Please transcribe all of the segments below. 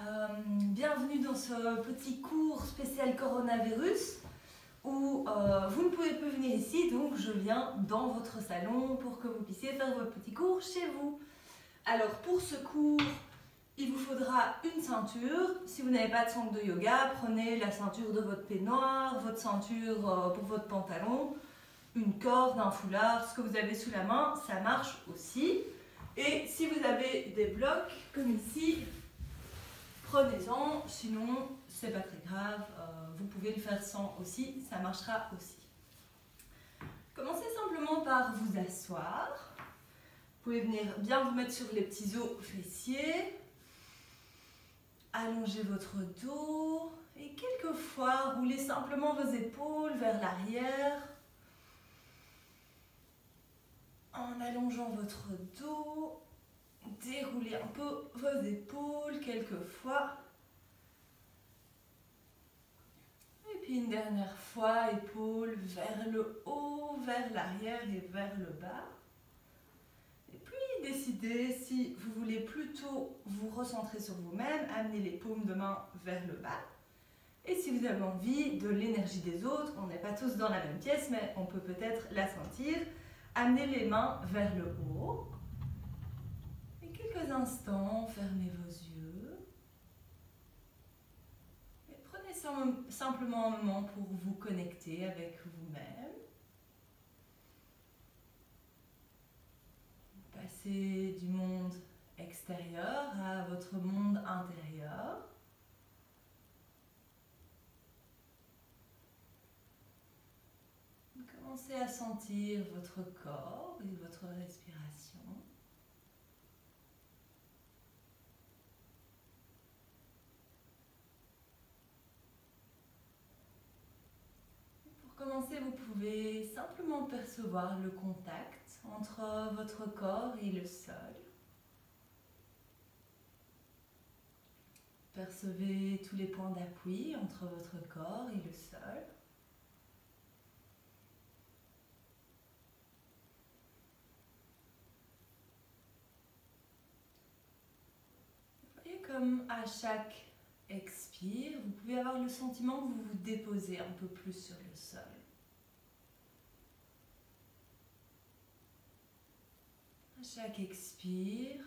Bienvenue dans ce petit cours spécial coronavirus où vous ne pouvez plus venir ici, donc je viens dans votre salon pour que vous puissiez faire votre petit cours chez vous. Alors pour ce cours, il vous faudra une ceinture. Si vous n'avez pas de sangle de yoga, prenez la ceinture de votre peignoir, votre ceinture pour votre pantalon, une corde, un foulard, ce que vous avez sous la main, ça marche aussi. Et si vous avez des blocs comme ici, prenez-en, sinon c'est pas très grave, vous pouvez le faire sans aussi, ça marchera aussi. Commencez simplement par vous asseoir. Vous pouvez venir bien vous mettre sur les petits os fessiers. Allongez votre dos et quelquefois roulez simplement vos épaules vers l'arrière en allongeant votre dos. Déroulez un peu vos épaules quelquefois. Et puis une dernière fois, épaules vers le haut, vers l'arrière et vers le bas. Et puis décidez si vous voulez plutôt vous recentrer sur vous-même, amenez les paumes de main vers le bas. Et si vous avez envie de l'énergie des autres, on n'est pas tous dans la même pièce, mais on peut peut-être la sentir, amenez les mains vers le haut. Quelques instants, fermez vos yeux et prenez simplement un moment pour vous connecter avec vous-même. Passez du monde extérieur à votre monde intérieur. Commencez à sentir votre corps et votre respiration. Pour commencer, vous pouvez simplement percevoir le contact entre votre corps et le sol. Percevez tous les points d'appui entre votre corps et le sol. Vous voyez comme à chaque expire, vous pouvez avoir le sentiment que vous vous déposez un peu plus sur le sol. À chaque expire,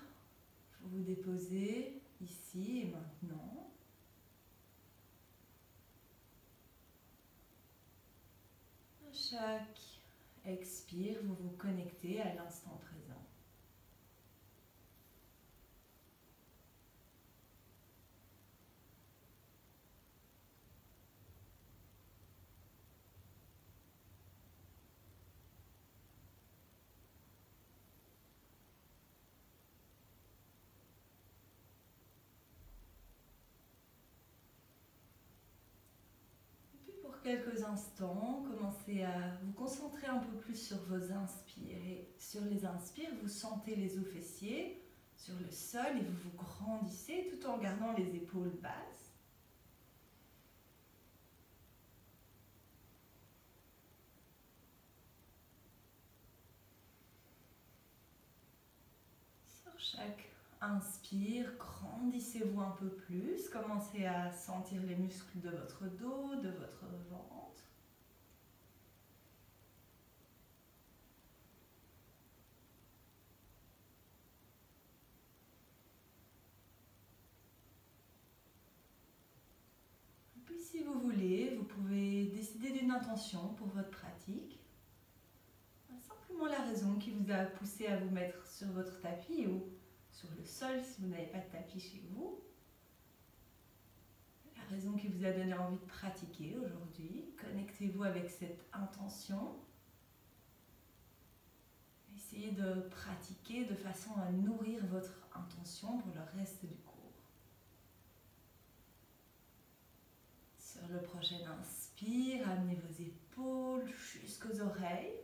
vous vous déposez ici et maintenant. À chaque expire, vous vous connectez à l'instant présent. Quelques instants, commencez à vous concentrer un peu plus sur vos inspires. Et sur les inspires, vous sentez les os fessiers sur le sol et vous vous grandissez tout en gardant les épaules basses. Sur chaque inspire, grandissez-vous un peu plus, commencez à sentir les muscles de votre dos, de votre ventre. Et puis si vous voulez, vous pouvez décider d'une intention pour votre pratique. Simplement la raison qui vous a poussé à vous mettre sur votre tapis ou sur le sol si vous n'avez pas de tapis chez vous. La raison qui vous a donné envie de pratiquer aujourd'hui. Connectez-vous avec cette intention. Essayez de pratiquer de façon à nourrir votre intention pour le reste du cours. Sur le prochain inspire, amenez vos épaules jusqu'aux oreilles.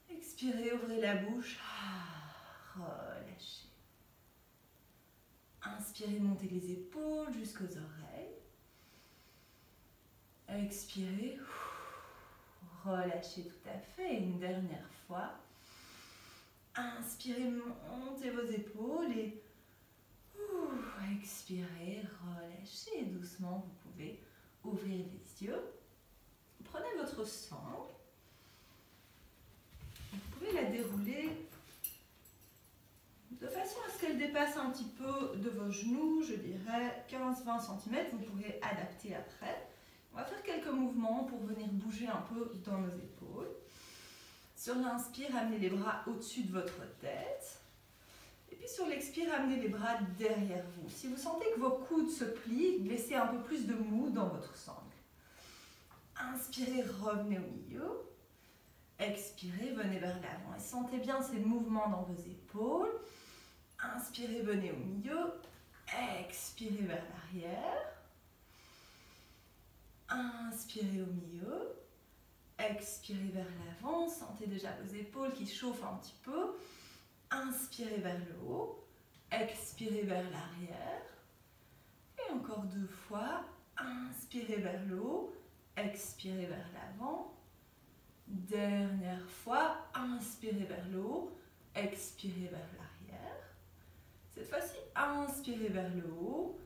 Expirez, ouvrez la bouche. Relâchez. Inspirez, montez les épaules jusqu'aux oreilles. Expirez. Relâchez tout à fait. Une dernière fois. Inspirez, montez vos épaules et Inspirez, relâchez doucement, vous pouvez ouvrir les yeux. Prenez votre sangle, vous pouvez la dérouler de façon à ce qu'elle dépasse un petit peu de vos genoux, je dirais 15-20 cm, vous pourrez adapter après. On va faire quelques mouvements pour venir bouger un peu dans nos épaules. Sur l'inspire, amenez les bras au-dessus de votre tête. Et puis sur l'expire, amenez les bras derrière vous. Si vous sentez que vos coudes se plient, laissez un peu plus de mou dans votre sangle. Inspirez, revenez au milieu. Expirez, venez vers l'avant. Et sentez bien ces mouvements dans vos épaules. Inspirez, venez au milieu. Expirez vers l'arrière. Inspirez au milieu. Expirez vers l'avant. Sentez déjà vos épaules qui chauffent un petit peu. Inspirez vers le haut. Expirez vers l'arrière. Et encore 2 fois. Inspirez vers le haut. Expirez vers l'avant. Dernière fois. Inspirez vers le haut. Expirez vers l'arrière. Cette fois-ci, inspirez vers le haut.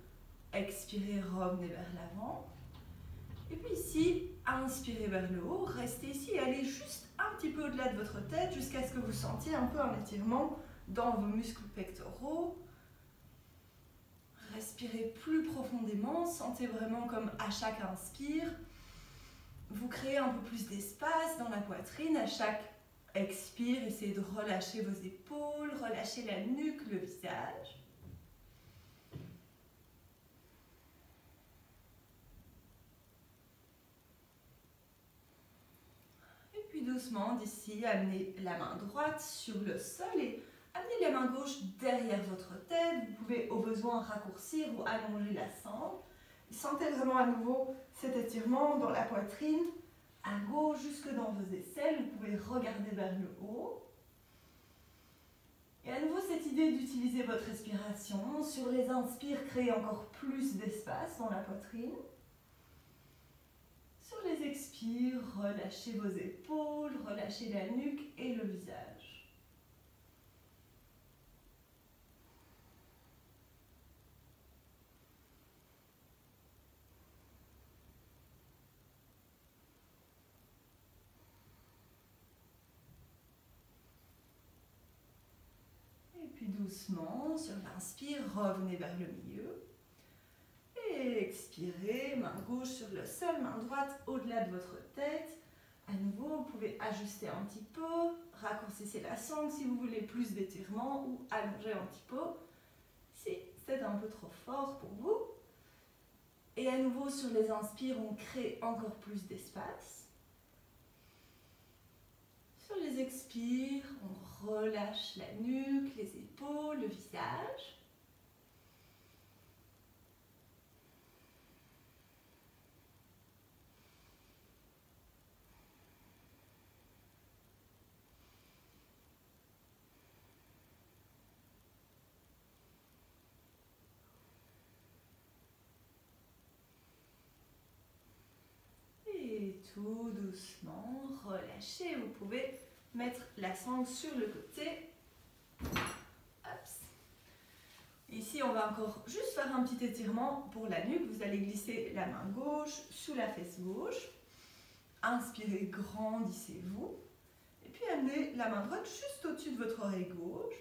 Expirez, revenez vers l'avant. Et puis ici, inspirez vers le haut. Restez ici et allez juste un petit peu au-delà de votre tête jusqu'à ce que vous sentiez un peu un étirement dans vos muscles pectoraux. Respirez plus profondément. Sentez vraiment comme à chaque inspire, vous créez un peu plus d'espace dans la poitrine. À chaque expire, essayez de relâcher vos épaules, relâcher la nuque, le visage. Et puis doucement, d'ici, amenez la main droite sur le sol et amenez la main gauche derrière votre tête. Vous pouvez au besoin raccourcir ou allonger la sangle. Sentez vraiment à nouveau cet étirement dans la poitrine, à gauche jusque dans vos aisselles. Vous pouvez regarder vers le haut. Et à nouveau, cette idée d'utiliser votre respiration. Sur les inspires, créez encore plus d'espace dans la poitrine. Sur les expires, relâchez vos épaules, relâchez la nuque et le visage. Puis doucement, sur l'inspire, revenez vers le milieu. Et expirez, main gauche sur le sol, main droite au-delà de votre tête. À nouveau, vous pouvez ajuster un petit peu, raccourcissez la sangle si vous voulez plus d'étirement ou allonger un petit peu si c'est un peu trop fort pour vous. Et à nouveau, sur les inspires, on crée encore plus d'espace. Sur les expires, on relâche la nuque, les épaules, le visage. Et tout doucement, relâchez. Vous pouvez mettre la sangle sur le côté. Ici, on va encore juste faire un petit étirement pour la nuque. Vous allez glisser la main gauche sous la fesse gauche. Inspirez, grandissez-vous. Et puis amenez la main droite juste au-dessus de votre oreille gauche.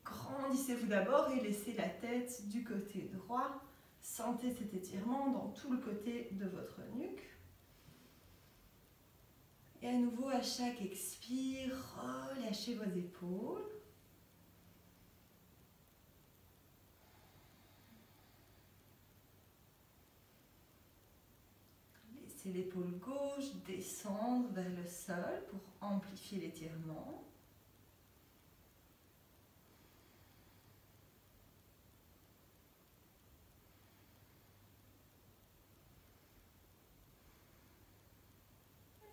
Grandissez-vous d'abord et laissez la tête du côté droit. Sentez cet étirement dans tout le côté de votre nuque. Et à nouveau, à chaque expire, relâchez vos épaules. Laissez l'épaule gauche descendre vers le sol pour amplifier l'étirement.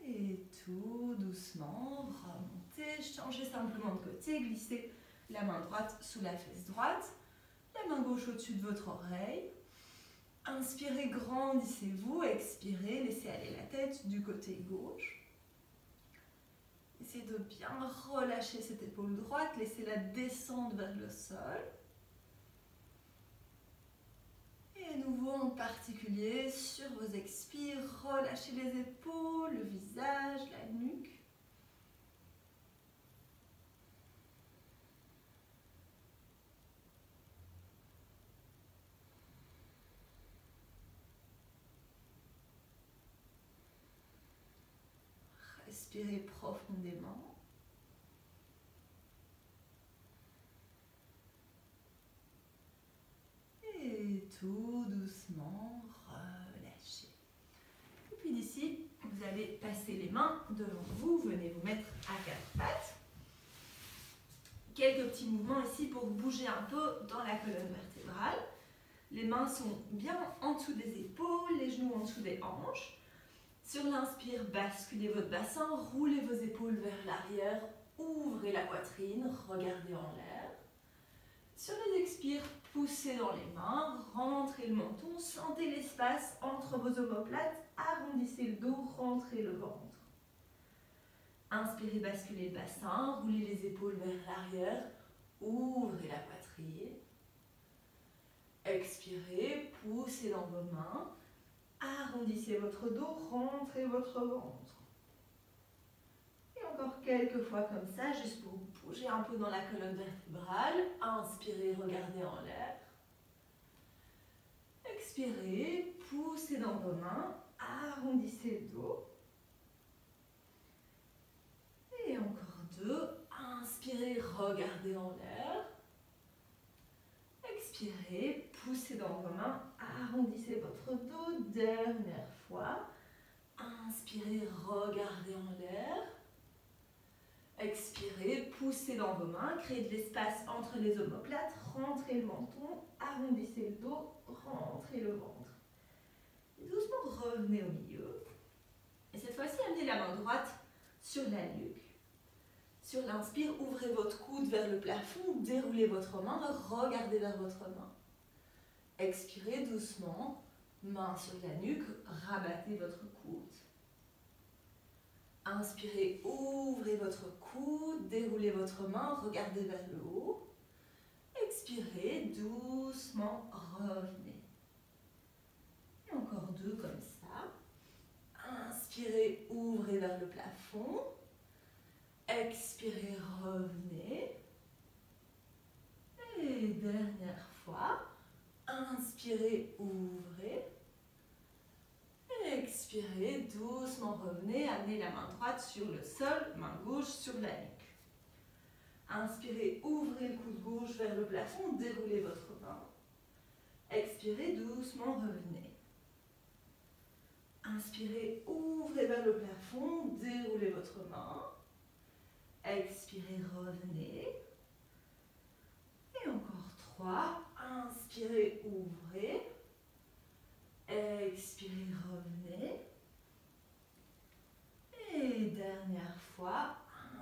Et tout doucement, remontez, changez simplement de côté, glissez la main droite sous la fesse droite, la main gauche au-dessus de votre oreille. Inspirez, grandissez-vous, expirez, laissez aller la tête du côté gauche. Essayez de bien relâcher cette épaule droite, laissez-la descendre vers le sol. particulier sur vos expires. Relâchez les épaules, le visage, la nuque. Respirez profondément. Et tout doucement relâchez. Et puis d'ici, vous allez passer les mains devant vous. Venez vous mettre à quatre pattes. Quelques petits mouvements ici pour bouger un peu dans la colonne vertébrale. Les mains sont bien en dessous des épaules, les genoux en dessous des hanches. Sur l'inspire, basculez votre bassin, roulez vos épaules vers l'arrière, ouvrez la poitrine, regardez en l'air. Sur les expires, poussez dans les mains, rentrez le menton, sentez l'espace entre vos omoplates, arrondissez le dos, rentrez le ventre. Inspirez, basculez le bassin, roulez les épaules vers l'arrière, ouvrez la poitrine. Expirez, poussez dans vos mains, arrondissez votre dos, rentrez votre ventre. Et encore quelques fois comme ça, juste pour bouger un peu dans la colonne vertébrale. Inspirez, regardez en l'air. Expirez, poussez dans vos mains, arrondissez le dos. Et encore deux. Inspirez, regardez en l'air. Expirez, poussez dans vos mains, arrondissez votre dos. Dernière fois. Inspirez, regardez en l'air. Expirez, poussez dans vos mains, créez de l'espace entre les omoplates, rentrez le menton, arrondissez le dos, rentrez le ventre. Et doucement revenez au milieu. Et cette fois-ci, amenez la main droite sur la nuque. Sur l'inspire, ouvrez votre coude vers le plafond, déroulez votre main, regardez vers votre main. Expirez doucement, main sur la nuque, rabattez votre coude. Inspirez, ouvrez votre coude, déroulez votre main, regardez vers le haut. Expirez, doucement, revenez. Et encore deux comme ça. Inspirez, ouvrez vers le plafond. Expirez, revenez. Et dernière fois. Inspirez, ouvrez. Expirez, doucement revenez, amenez la main droite sur le sol, main gauche sur la nuque. Inspirez, ouvrez le coude gauche vers le plafond, déroulez votre main. Expirez, doucement revenez. Inspirez, ouvrez vers le plafond, déroulez votre main. Expirez, revenez. Et encore trois. Inspirez, ouvrez. Expirez, revenez. Et dernière fois,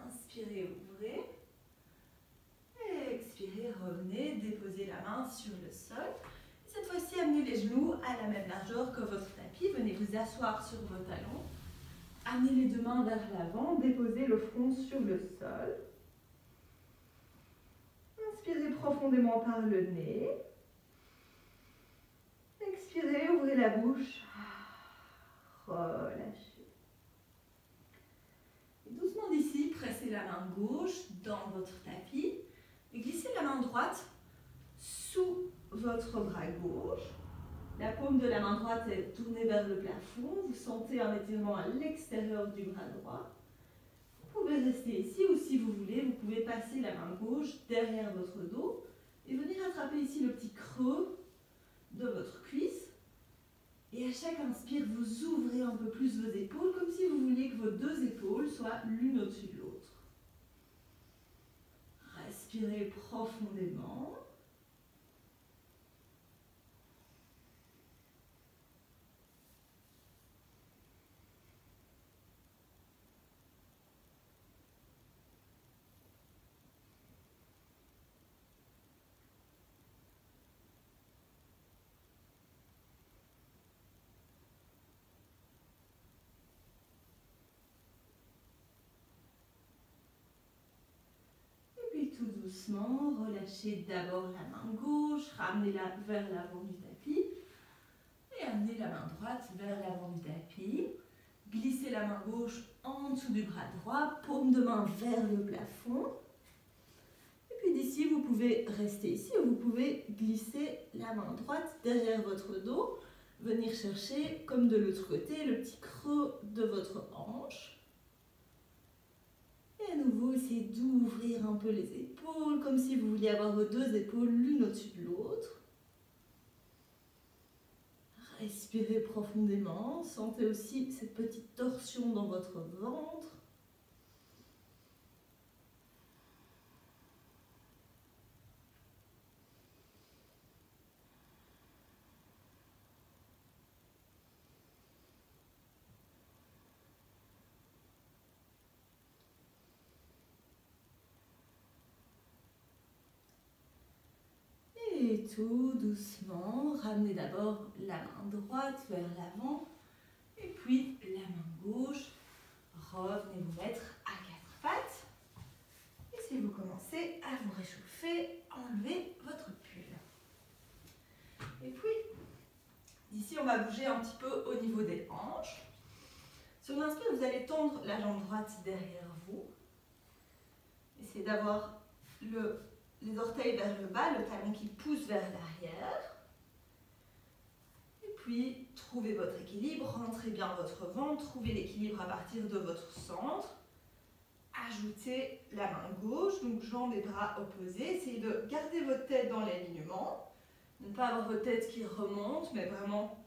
inspirez, ouvrez. Expirez, revenez, déposez la main sur le sol. Et cette fois-ci, amenez les genoux à la même largeur que votre tapis. Venez vous asseoir sur vos talons. Amenez les deux mains vers l'avant, déposez le front sur le sol. Inspirez profondément par le nez. Expirez, ouvrez la bouche. Relâchez. Et doucement d'ici, pressez la main gauche dans votre tapis et glissez la main droite sous votre bras gauche. La paume de la main droite est tournée vers le plafond. Vous sentez un étirement à l'extérieur du bras droit. Vous pouvez rester ici ou si vous voulez, vous pouvez passer la main gauche derrière votre dos et venir attraper ici le petit creux de votre cuisse. Et à chaque inspire, vous ouvrez un peu plus vos épaules, comme si vous vouliez que vos deux épaules soient l'une au-dessus de l'autre. Respirez profondément. Tout doucement, relâchez d'abord la main gauche, ramenez-la vers l'avant du tapis. Et Et amenez la main droite vers l'avant du tapis. Glissez la main gauche en dessous du bras droit, paume de main vers le plafond. Et puis d'ici, vous pouvez rester ici ou vous pouvez glisser la main droite derrière votre dos, venir chercher, comme de l'autre côté, le petit creux de votre hanche. Et à nouveau, essayez d'ouvrir un peu les épaules, comme si vous vouliez avoir vos deux épaules l'une au-dessus de l'autre. Respirez profondément, sentez aussi cette petite torsion dans votre ventre. Et tout doucement, ramenez d'abord la main droite vers l'avant et puis la main gauche. Revenez vous mettre à quatre pattes. Et si vous commencez à vous réchauffer, enlevez votre pull. Et puis, ici on va bouger un petit peu au niveau des hanches. Sur l'inspire, vous allez tendre la jambe droite derrière vous. Essayez d'avoir les orteils vers le bas, le talon qui pousse vers l'arrière. Et puis, trouvez votre équilibre, rentrez bien votre ventre, trouvez l'équilibre à partir de votre centre. Ajoutez la main gauche, donc jambes et bras opposés. Essayez de garder votre tête dans l'alignement. Ne pas avoir votre tête qui remonte, mais vraiment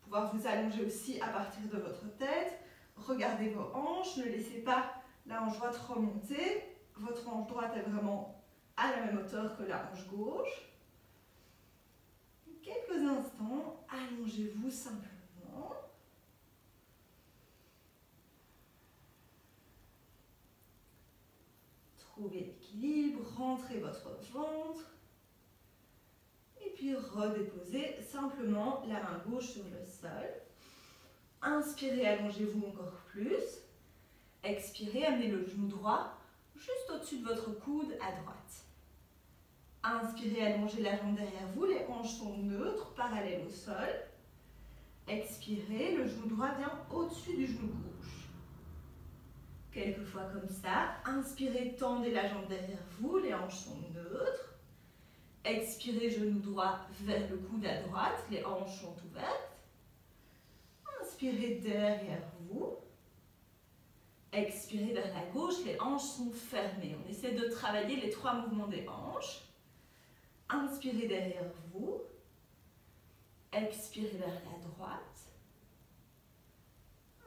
pouvoir vous allonger aussi à partir de votre tête. Regardez vos hanches, ne laissez pas la hanche droite remonter. Votre hanche droite est vraiment à la même hauteur que la hanche gauche. Quelques instants, allongez-vous simplement. Trouvez l'équilibre, rentrez votre ventre. Et puis redéposez simplement la main gauche sur le sol. Inspirez, allongez-vous encore plus. Expirez, amenez le genou droit juste au-dessus de votre coude à droite. Inspirez, allongez la jambe derrière vous, les hanches sont neutres, parallèles au sol. Expirez, le genou droit vient au-dessus du genou gauche. Quelques fois comme ça. Inspirez, tendez la jambe derrière vous, les hanches sont neutres. Expirez, genou droit vers le coude à droite, les hanches sont ouvertes. Inspirez derrière vous. Expirez vers la gauche, les hanches sont fermées. On essaie de travailler les trois mouvements des hanches. Inspirez derrière vous. Expirez vers la droite.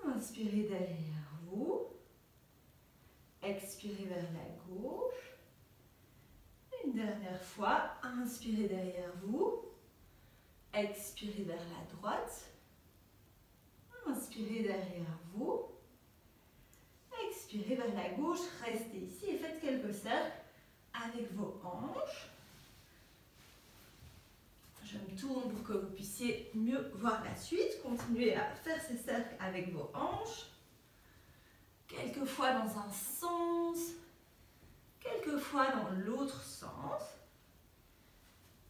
Inspirez derrière vous. Expirez vers la gauche. Une dernière fois, inspirez derrière vous. Expirez vers la droite. Inspirez derrière vous. Expirez vers la gauche. Restez ici et faites quelques cercles avec vos hanches. Je me tourne pour que vous puissiez mieux voir la suite. Continuez à faire ces cercles avec vos hanches. Quelquefois dans un sens, quelquefois dans l'autre sens.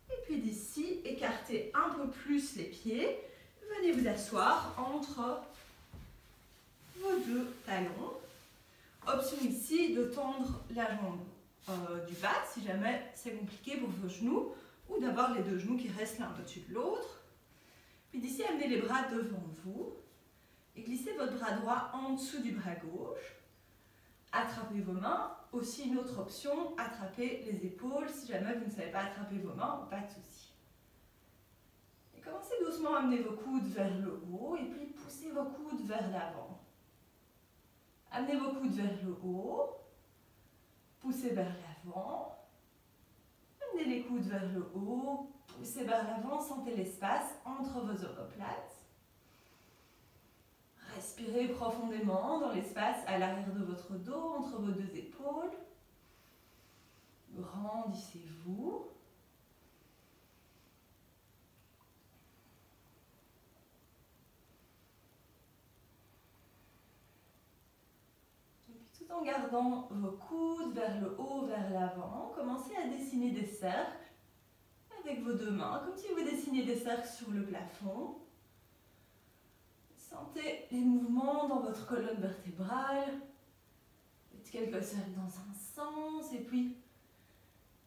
Et puis d'ici, écartez un peu plus les pieds. Venez vous asseoir entre vos deux talons. Option ici de tendre la jambe du bas si jamais c'est compliqué pour vos genoux, ou d'avoir les deux genoux qui restent l'un au-dessus de l'autre. Puis d'ici, amenez les bras devant vous et glissez votre bras droit en dessous du bras gauche. Attrapez vos mains. Aussi une autre option, attrapez les épaules si jamais vous ne savez pas attraper vos mains, pas de souci. Et commencez doucement à amener vos coudes vers le haut et puis poussez vos coudes vers l'avant. Amenez vos coudes vers le haut, poussez vers l'avant. Amenez les coudes vers le haut, poussez vers l'avant, sentez l'espace entre vos omoplates. Respirez profondément dans l'espace à l'arrière de votre dos, entre vos deux épaules. Grandissez-vous. Et puis tout en gardant vos coudes vers le haut, vers l'avant, commencez à dessiner des cercles avec vos deux mains, comme si vous dessiniez des cercles sur le plafond. Sentez les mouvements dans votre colonne vertébrale. Faites quelques cercles dans un sens et puis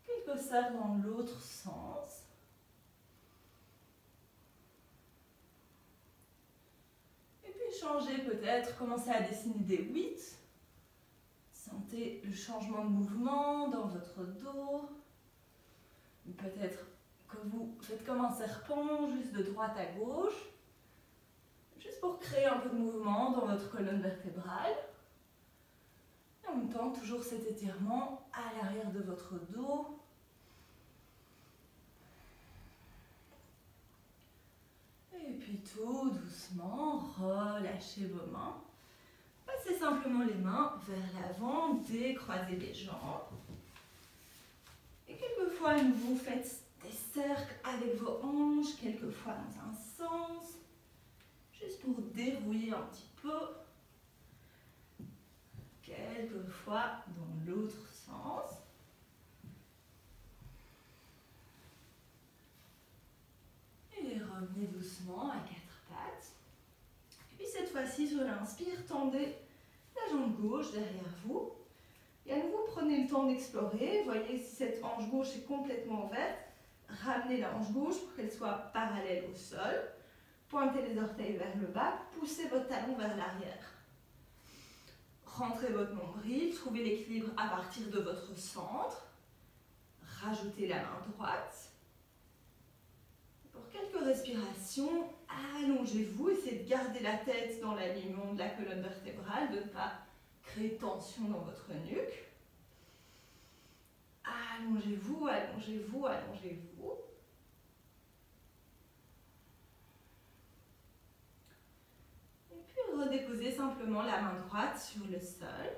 quelques cercles dans l'autre sens. Et puis changez peut-être, commencez à dessiner des 8. Sentez le changement de mouvement dans votre dos. Peut-être que vous faites comme un serpent, juste de droite à gauche. Juste pour créer un peu de mouvement dans votre colonne vertébrale. Et en même temps, toujours cet étirement à l'arrière de votre dos. Et puis tout doucement, relâchez vos mains. Passez simplement les mains vers l'avant, décroisez les jambes. Et quelquefois, vous faites des cercles avec vos hanches, quelquefois dans un sens. Juste pour dérouiller un petit peu. Quelquefois dans l'autre sens. Et revenez doucement à 4 pattes. Et puis cette fois-ci, sur l'inspire, tendez la jambe gauche derrière vous. Et à nouveau, prenez le temps d'explorer. Voyez si cette hanche gauche est complètement ouverte. Ramenez la hanche gauche pour qu'elle soit parallèle au sol. Pointez les orteils vers le bas. Poussez votre talon vers l'arrière. Rentrez votre nombril. Trouvez l'équilibre à partir de votre centre. Rajoutez la main droite. Pour quelques respirations, allongez-vous. Essayez de garder la tête dans l'alignement de la colonne vertébrale, de ne pas créer tension dans votre nuque. Allongez-vous, allongez-vous, allongez-vous. Et puis redéposez simplement la main droite sur le sol.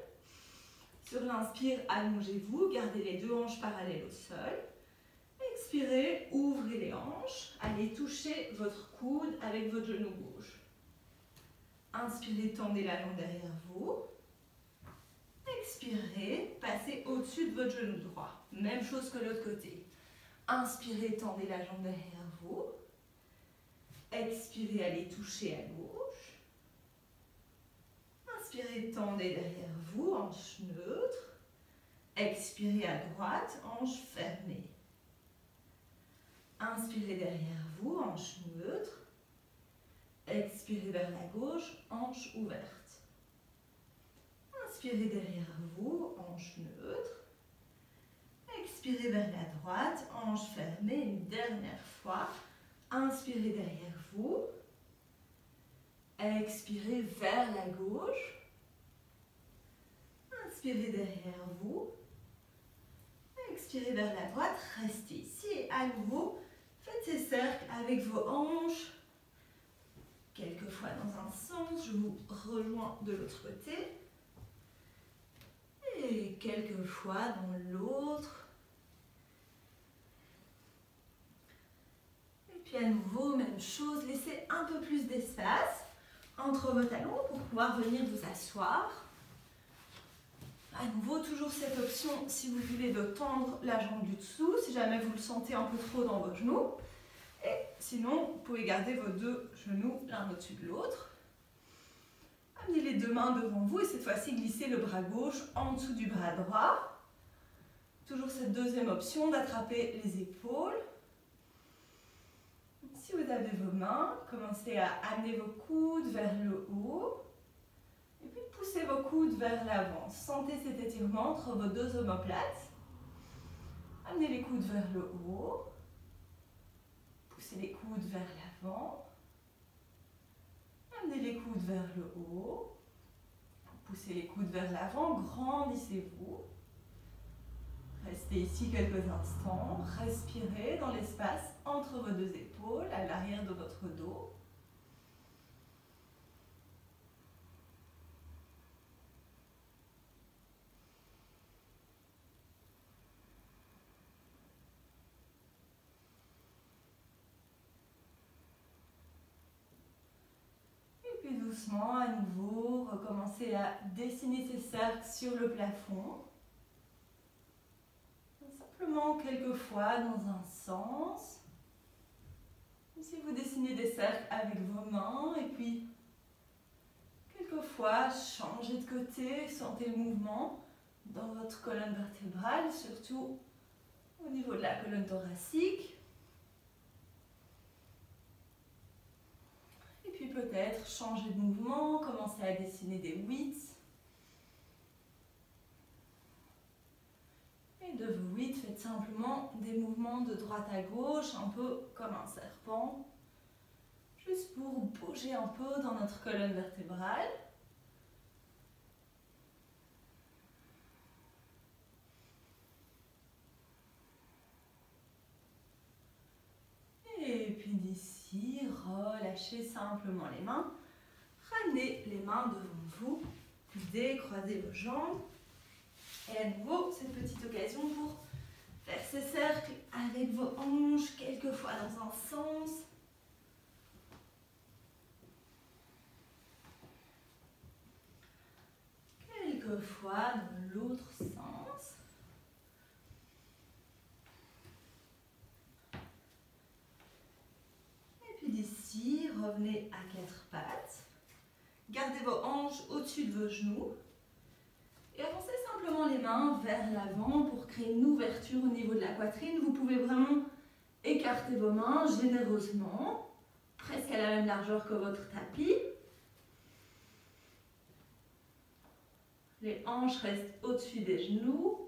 Sur l'inspire, allongez-vous, gardez les deux hanches parallèles au sol. Expirez, ouvrez les hanches, allez toucher votre coude avec votre genou gauche. Inspirez, tendez la jambe derrière vous. Expirez, passez au-dessus de votre genou droit. Même chose que l'autre côté. Inspirez, tendez la jambe derrière vous. Expirez, allez toucher à gauche. Inspirez, tendez derrière vous, hanche neutre. Expirez à droite, hanche fermée. Inspirez derrière vous, hanche neutre. Expirez vers la gauche, hanche ouverte. Inspirez derrière vous, hanche neutre. Expirez vers la droite, hanche fermée. Une dernière fois. Inspirez derrière vous. Expirez vers la gauche. Inspirez derrière vous. Expirez vers la droite. Restez ici et à nouveau, faites ces cercles avec vos hanches. Quelquefois dans un sens, je vous rejoins de l'autre côté. Et quelquefois dans l'autre. Et puis à nouveau, même chose, laissez un peu plus d'espace entre vos talons pour pouvoir venir vous asseoir. À nouveau, toujours cette option, si vous voulez, de tendre la jambe du dessous, si jamais vous le sentez un peu trop dans vos genoux. Et sinon, vous pouvez garder vos deux genoux l'un au-dessus de l'autre. Amenez les deux mains devant vous et cette fois-ci, glissez le bras gauche en dessous du bras droit. Toujours cette deuxième option d'attraper les épaules. Si vous avez vos mains, commencez à amener vos coudes vers le haut. Et puis poussez vos coudes vers l'avant. Sentez cet étirement entre vos deux omoplates. Amenez les coudes vers le haut. Poussez les coudes vers l'avant. Amenez les coudes vers le haut. Poussez les coudes vers l'avant. Grandissez-vous. Restez ici quelques instants. Respirez dans l'espace entre vos deux épaules, à l'arrière de votre dos. Doucement, à nouveau, recommencez à dessiner ces cercles sur le plafond. Simplement quelques fois dans un sens. Si vous dessinez des cercles avec vos mains et puis fois, changez de côté, sentez le mouvement dans votre colonne vertébrale, surtout au niveau de la colonne thoracique. Et puis peut-être changer de mouvement, commencer à dessiner des 8. Et de vos 8, faites simplement des mouvements de droite à gauche, un peu comme un serpent, juste pour bouger un peu dans notre colonne vertébrale. Et puis d'ici, relâchez simplement les mains. Ramenez les mains devant vous, décroisez vos jambes. Et à nouveau, cette petite occasion pour faire ces cercles avec vos hanches, quelquefois dans un sens. Quelquefois dans l'autre sens. Et puis d'ici, revenez à quatre pattes. Gardez vos hanches au-dessus de vos genoux. Et avancez simplement les mains vers l'avant pour créer une ouverture au niveau de la poitrine. Vous pouvez vraiment écarter vos mains généreusement, presque à la même largeur que votre tapis. Les hanches restent au-dessus des genoux.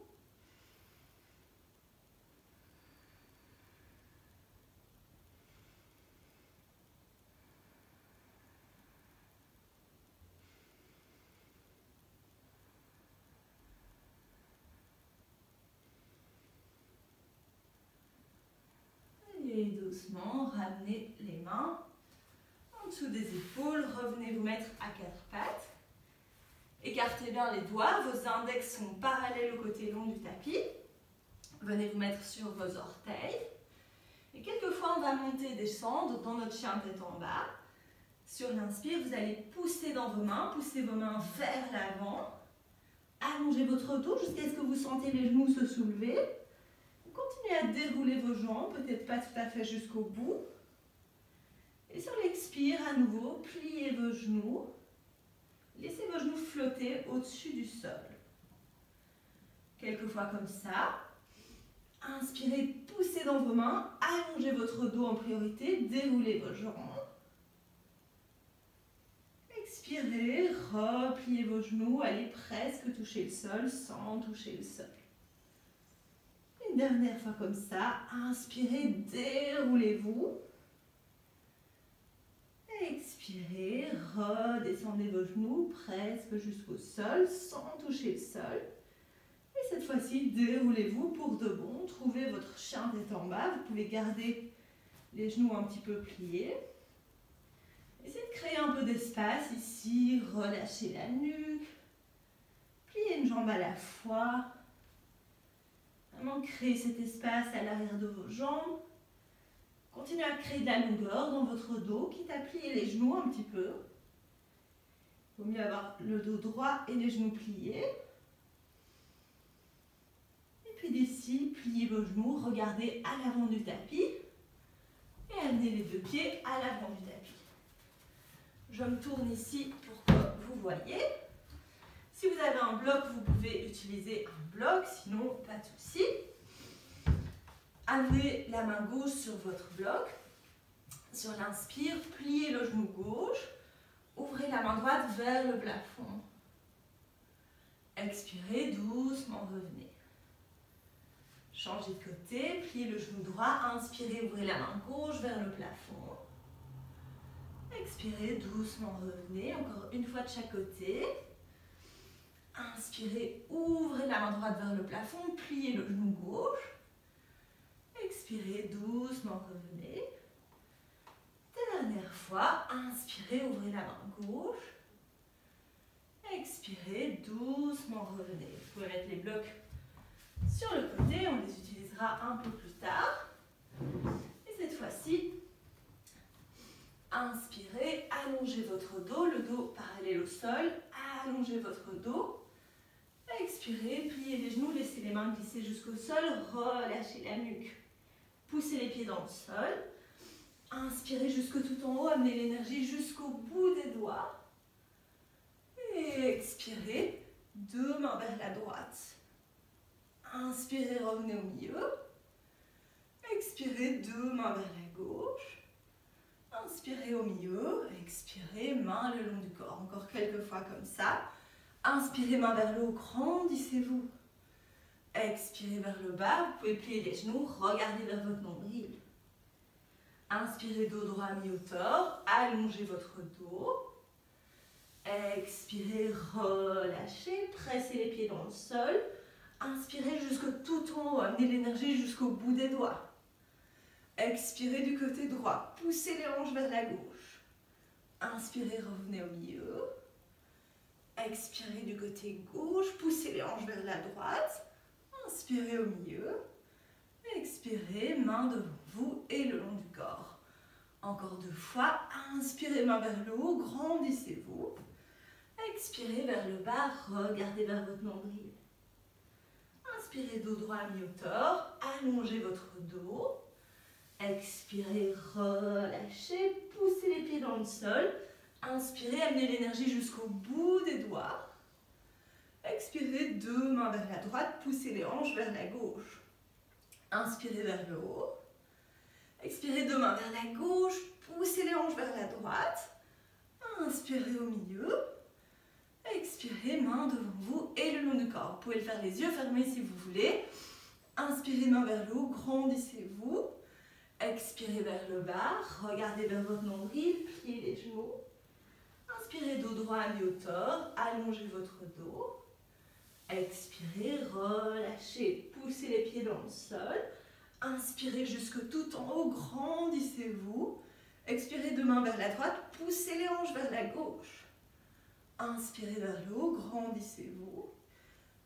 Et doucement, ramenez les mains en dessous des épaules. Revenez vous mettre à quatre pattes. Écartez bien les doigts. Vos index sont parallèles au côté long du tapis. Venez vous mettre sur vos orteils. Et quelquefois, on va monter et descendre dans notre chien tête en bas. Sur l'inspire, vous allez pousser dans vos mains. Poussez vos mains vers l'avant. Allongez votre dos jusqu'à ce que vous sentez les genoux se soulever. Continuez à dérouler vos jambes, peut-être pas tout à fait jusqu'au bout. Et sur l'expire, à nouveau, pliez vos genoux. Laissez vos genoux flotter au-dessus du sol. Quelquefois comme ça. Inspirez, poussez dans vos mains. Allongez votre dos en priorité. Déroulez vos jambes. Expirez, repliez vos genoux. Allez presque toucher le sol sans toucher le sol. Une dernière fois comme ça, inspirez, déroulez-vous. Expirez, redescendez vos genoux presque jusqu'au sol sans toucher le sol. Et cette fois-ci, déroulez-vous pour de bon. Trouvez votre chien tête en bas. Vous pouvez garder les genoux un petit peu pliés. Essayez de créer un peu d'espace ici. Relâchez la nuque. Pliez une jambe à la fois. Vraiment créer cet espace à l'arrière de vos jambes. Continuez à créer de la longueur dans votre dos, quitte à plier les genoux un petit peu. Il vaut mieux avoir le dos droit et les genoux pliés. Et puis d'ici, pliez vos genoux, regardez à l'avant du tapis. Et amenez les deux pieds à l'avant du tapis. Je me tourne ici pour que vous voyez. Si vous avez un bloc, vous pouvez utiliser un bloc, sinon pas de souci. Amenez la main gauche sur votre bloc. Sur l'inspire, pliez le genou gauche. Ouvrez la main droite vers le plafond. Expirez, doucement revenez. Changez de côté, pliez le genou droit. Inspirez, ouvrez la main gauche vers le plafond. Expirez, doucement revenez. Encore une fois de chaque côté. Inspirez, ouvrez la main droite vers le plafond, pliez le genou gauche. Expirez, doucement revenez. Dernière fois, inspirez, ouvrez la main gauche. Expirez, doucement revenez. Vous pouvez mettre les blocs sur le côté, on les utilisera un peu plus tard. Et cette fois-ci, inspirez, allongez votre dos, le dos parallèle au sol, allongez votre dos. Expirez, pliez les genoux, laissez les mains glisser jusqu'au sol, relâchez la nuque. Poussez les pieds dans le sol. Inspirez jusque tout en haut, amenez l'énergie jusqu'au bout des doigts. Et expirez, 2 mains vers la droite. Inspirez, revenez au milieu. Expirez, 2 mains vers la gauche. Inspirez au milieu. Expirez, main le long du corps. Encore quelques fois comme ça. Inspirez, main vers le haut, grandissez-vous. Expirez vers le bas, vous pouvez plier les genoux, regardez vers votre nombril. Inspirez, dos droit à mi-hauteur, allongez votre dos. Expirez, relâchez, pressez les pieds dans le sol. Inspirez jusque tout en haut, amenez l'énergie jusqu'au bout des doigts. Expirez du côté droit, poussez les hanches vers la gauche. Inspirez, revenez au milieu. Expirez du côté gauche, poussez les hanches vers la droite. Inspirez au milieu. Expirez, main devant vous et le long du corps. Encore 2 fois. Inspirez, main vers le haut, grandissez-vous. Expirez vers le bas, regardez vers votre nombril. Inspirez, dos droit à mi-hauteur, allongez votre dos. Expirez, relâchez, poussez les pieds dans le sol. Inspirez, amenez l'énergie jusqu'au bout des doigts. Expirez, 2 mains vers la droite, poussez les hanches vers la gauche. Inspirez vers le haut. Expirez, 2 mains vers la gauche, poussez les hanches vers la droite. Inspirez au milieu. Expirez, main devant vous et le long du corps. Vous pouvez le faire les yeux fermés si vous voulez. Inspirez, main vers le haut, grandissez-vous. Expirez vers le bas, regardez vers votre nombril, pliez les genoux. Inspirez, dos droit à mi-hauteur, allongez votre dos. Expirez, relâchez, poussez les pieds dans le sol. Inspirez jusque tout en haut, grandissez-vous. Expirez, 2 mains vers la droite, poussez les hanches vers la gauche. Inspirez vers le haut, grandissez-vous.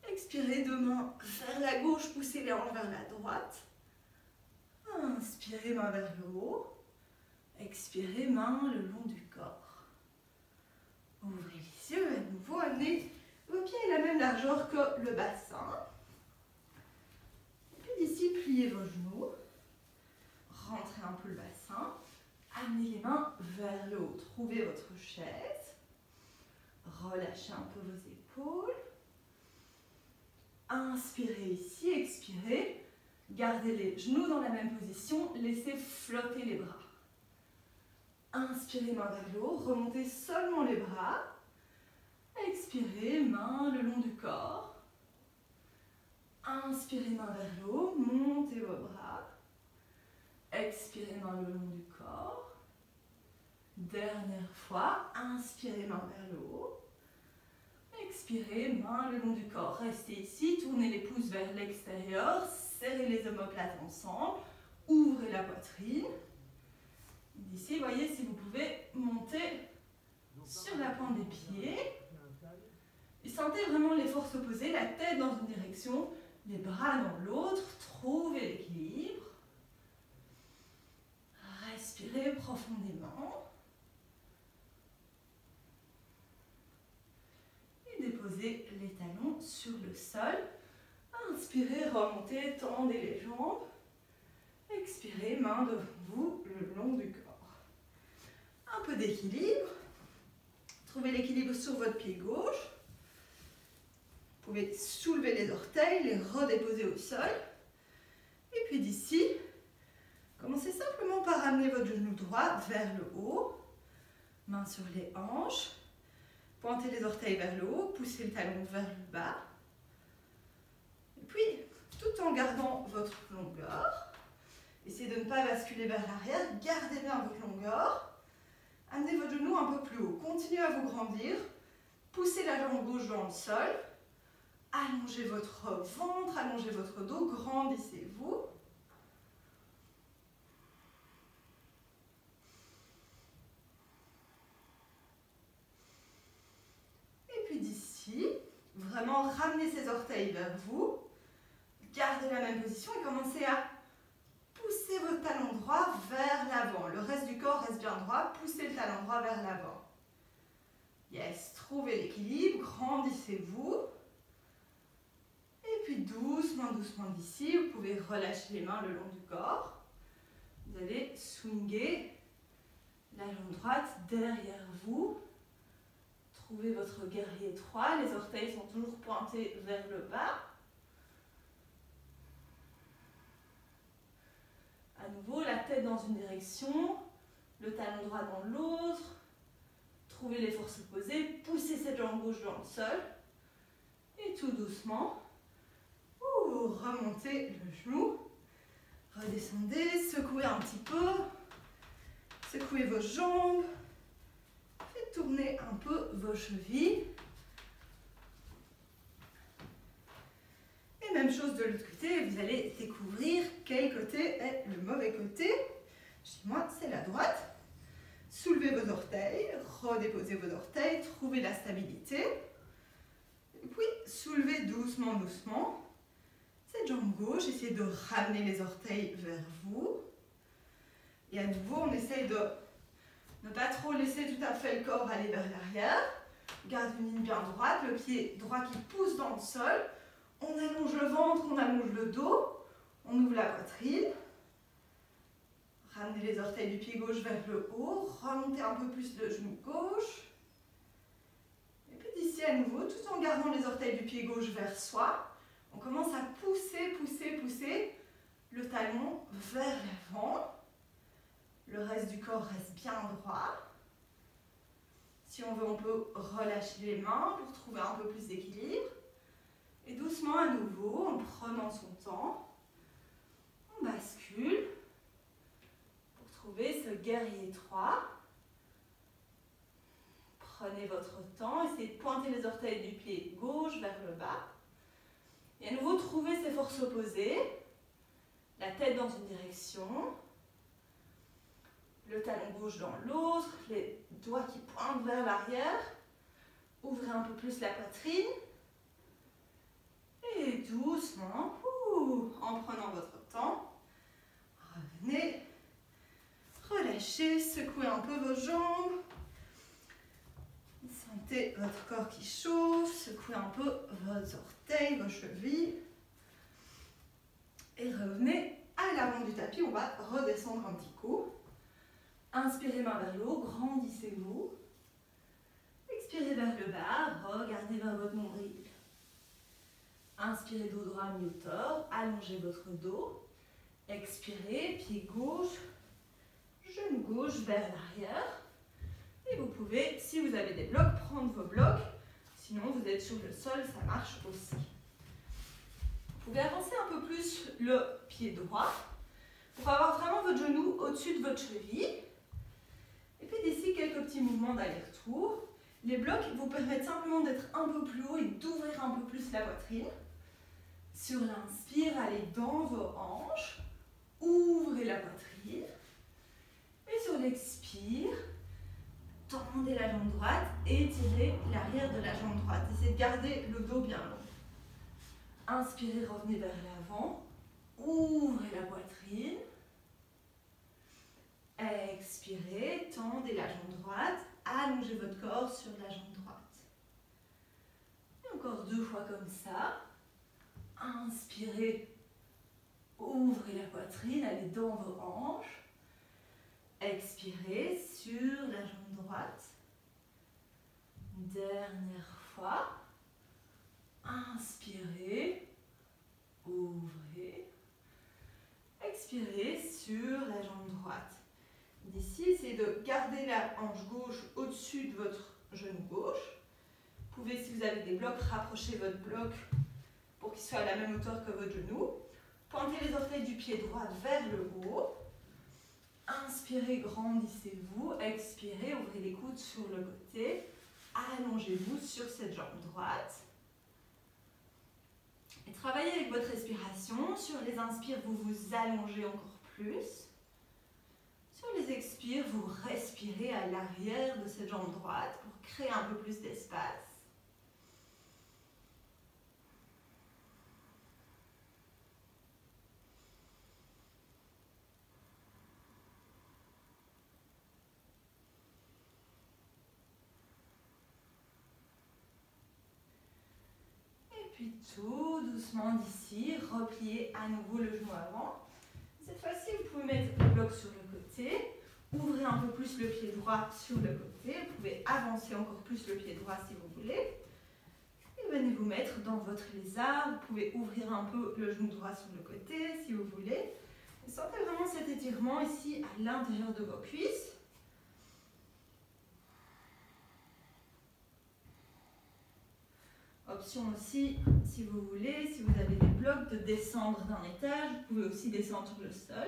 Expirez, 2 mains vers la gauche, poussez les hanches vers la droite. Inspirez, main vers le haut. Expirez, main le long du corps. Ouvrez les yeux à nouveau, amenez vos pieds à la même largeur que le bassin. Et puis d'ici, pliez vos genoux. Rentrez un peu le bassin. Amenez les mains vers le haut. Trouvez votre chaise. Relâchez un peu vos épaules. Inspirez ici, expirez. Gardez les genoux dans la même position. Laissez flotter les bras. Inspirez, main vers le haut. Remontez seulement les bras. Expirez, main le long du corps. Inspirez, main vers le haut. Montez vos bras. Expirez, main le long du corps. Dernière fois. Inspirez, main vers le haut. Expirez, main le long du corps. Restez ici. Tournez les pouces vers l'extérieur. Serrez les omoplates ensemble. Ouvrez la poitrine. D'ici, voyez si vous pouvez monter sur la pointe des pieds. Et sentez vraiment les forces opposées, la tête dans une direction, les bras dans l'autre. Trouvez l'équilibre. Respirez profondément. Et déposez les talons sur le sol. Inspirez, remontez, tendez les jambes. Expirez, main devant vous, le long du corps. Un peu d'équilibre. Trouvez l'équilibre sur votre pied gauche. Vous pouvez soulever les orteils, les redéposer au sol. Et puis d'ici, commencez simplement par amener votre genou droit vers le haut. Main sur les hanches. Pointez les orteils vers le haut, poussez le talon vers le bas. Et puis, tout en gardant votre longueur, essayez de ne pas basculer vers l'arrière, gardez bien votre longueur. Amenez votre genou un peu plus haut, continuez à vous grandir. Poussez la jambe gauche dans le sol. Allongez votre ventre, allongez votre dos, grandissez-vous. Et puis d'ici, vraiment ramenez ces orteils vers vous. Gardez la même position et commencez à pousser votre talon droit vers l'avant. Le reste du corps reste bien droit. Poussez le talon droit vers l'avant. Yes, trouvez l'équilibre, grandissez-vous. Et puis doucement, doucement d'ici, vous pouvez relâcher les mains le long du corps. Vous allez swinger la jambe droite derrière vous. Trouvez votre guerrier 3, les orteils sont toujours pointés vers le bas. À nouveau, la tête dans une direction, le talon droit dans l'autre. Trouvez les forces opposées, poussez cette jambe gauche dans le sol. Et tout doucement, remontez le genou. Redescendez, secouez un petit peu. Secouez vos jambes. Faites tourner un peu vos chevilles. Et même chose de l'autre côté, vous allez découvrir quel côté est le mauvais côté. Chez moi, c'est la droite. Soulevez vos orteils, redéposez vos orteils, trouvez la stabilité. Et puis, soulevez doucement, doucement. Cette jambe gauche, essayez de ramener les orteils vers vous. Et à nouveau, on essaye de ne pas trop laisser tout à fait le corps aller vers l'arrière. Garde une ligne bien droite, le pied droit qui pousse dans le sol. On allonge le ventre, on allonge le dos. On ouvre la poitrine. Ramenez les orteils du pied gauche vers le haut. Remontez un peu plus le genou gauche. Et puis d'ici à nouveau, tout en gardant les orteils du pied gauche vers soi, on commence à pousser, pousser, pousser le talon vers l'avant. Le reste du corps reste bien droit. Si on veut, on peut relâcher les mains pour trouver un peu plus d'équilibre. Et doucement à nouveau, en prenant son temps, on bascule pour trouver ce guerrier 3. Prenez votre temps, essayez de pointer les orteils du pied gauche vers le bas. Et à nouveau, trouvez ces forces opposées. La tête dans une direction, le talon gauche dans l'autre, les doigts qui pointent vers l'arrière. Ouvrez un peu plus la poitrine. Et doucement, en prenant votre temps, revenez, relâchez, secouez un peu vos jambes. Sentez votre corps qui chauffe, secouez un peu vos orteils, vos chevilles. Et revenez à l'avant du tapis, on va redescendre un petit coup. Inspirez main vers le haut, grandissez-vous. Expirez vers le bas, regardez vers votre nombril. Inspirez dos droit, mi-hauteur, allongez votre dos. Expirez, pied gauche, genou gauche vers l'arrière. Et vous pouvez, si vous avez des blocs, prendre vos blocs. Sinon, vous êtes sur le sol, ça marche aussi. Vous pouvez avancer un peu plus le pied droit pour avoir vraiment votre genou au-dessus de votre cheville. Et puis d'ici, quelques petits mouvements d'aller-retour. Les blocs vous permettent simplement d'être un peu plus haut et d'ouvrir un peu plus la poitrine. Sur l'inspire, allez dans vos hanches, ouvrez la poitrine. Et sur l'expire, tendez la jambe droite, étirez l'arrière de la jambe droite. Essayez de garder le dos bien long. Inspirez, revenez vers l'avant, ouvrez la poitrine. Expirez, tendez la jambe droite, allongez votre corps sur la jambe droite. Et encore 2 fois comme ça. Inspirez, ouvrez la poitrine, allez dans vos hanches. Expirez sur la jambe droite. Dernière fois. Inspirez, ouvrez. Expirez sur la jambe droite. D'ici, essayez de garder la hanche gauche au-dessus de votre genou gauche. Vous pouvez, si vous avez des blocs, rapprocher votre bloc pour qu'il soit à la même hauteur que votre genou. Pointez les orteils du pied droit vers le haut. Inspirez, grandissez-vous. Expirez, ouvrez les coudes sur le côté. Allongez-vous sur cette jambe droite. Et travaillez avec votre respiration. Sur les inspires, vous vous allongez encore plus. Sur les expires, vous respirez à l'arrière de cette jambe droite pour créer un peu plus d'espace. Puis tout doucement d'ici, repliez à nouveau le genou avant. Cette fois-ci, vous pouvez mettre le bloc sur le côté ouvrez un peu plus le pied droit sur le côté. Vous pouvez avancer encore plus le pied droit si vous voulez. Et venez vous mettre dans votre lézard. Vous pouvez ouvrir un peu le genou droit sur le côté si vous voulez. Et sentez vraiment cet étirement ici à l'intérieur de vos cuisses. Option aussi, si vous voulez, si vous avez des blocs, de descendre d'un étage. Vous pouvez aussi descendre sur le sol.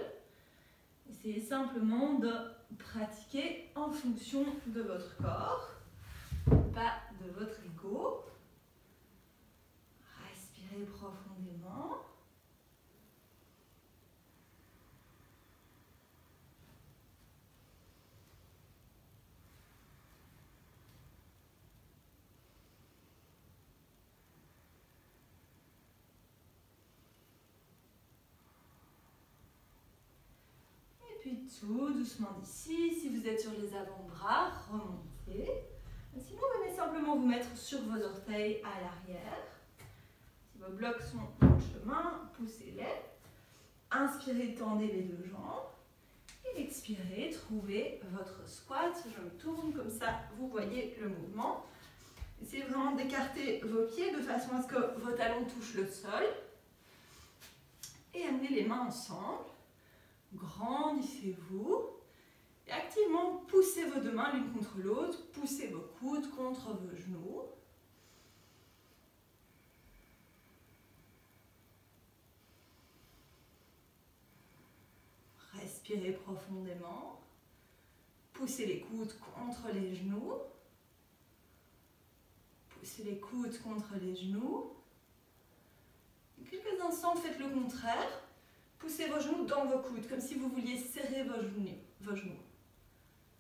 Essayez simplement de pratiquer en fonction de votre corps, pas de votre ego. Respirez profondément. Puis tout doucement d'ici, si vous êtes sur les avant-bras, remontez. Sinon, venez simplement vous mettre sur vos orteils à l'arrière. Si vos blocs sont dans le chemin, poussez-les. Inspirez, tendez les deux jambes. Et expirez, trouvez votre squat. Je me tourne comme ça, vous voyez le mouvement. Essayez vraiment d'écarter vos pieds de façon à ce que vos talons touchent le sol. Et amenez les mains ensemble. Grandissez-vous et activement poussez vos deux mains l'une contre l'autre, poussez vos coudes contre vos genoux. Respirez profondément, poussez les coudes contre les genoux, poussez les coudes contre les genoux. Quelques instants, faites le contraire. Poussez vos genoux dans vos coudes, comme si vous vouliez serrer vos genoux.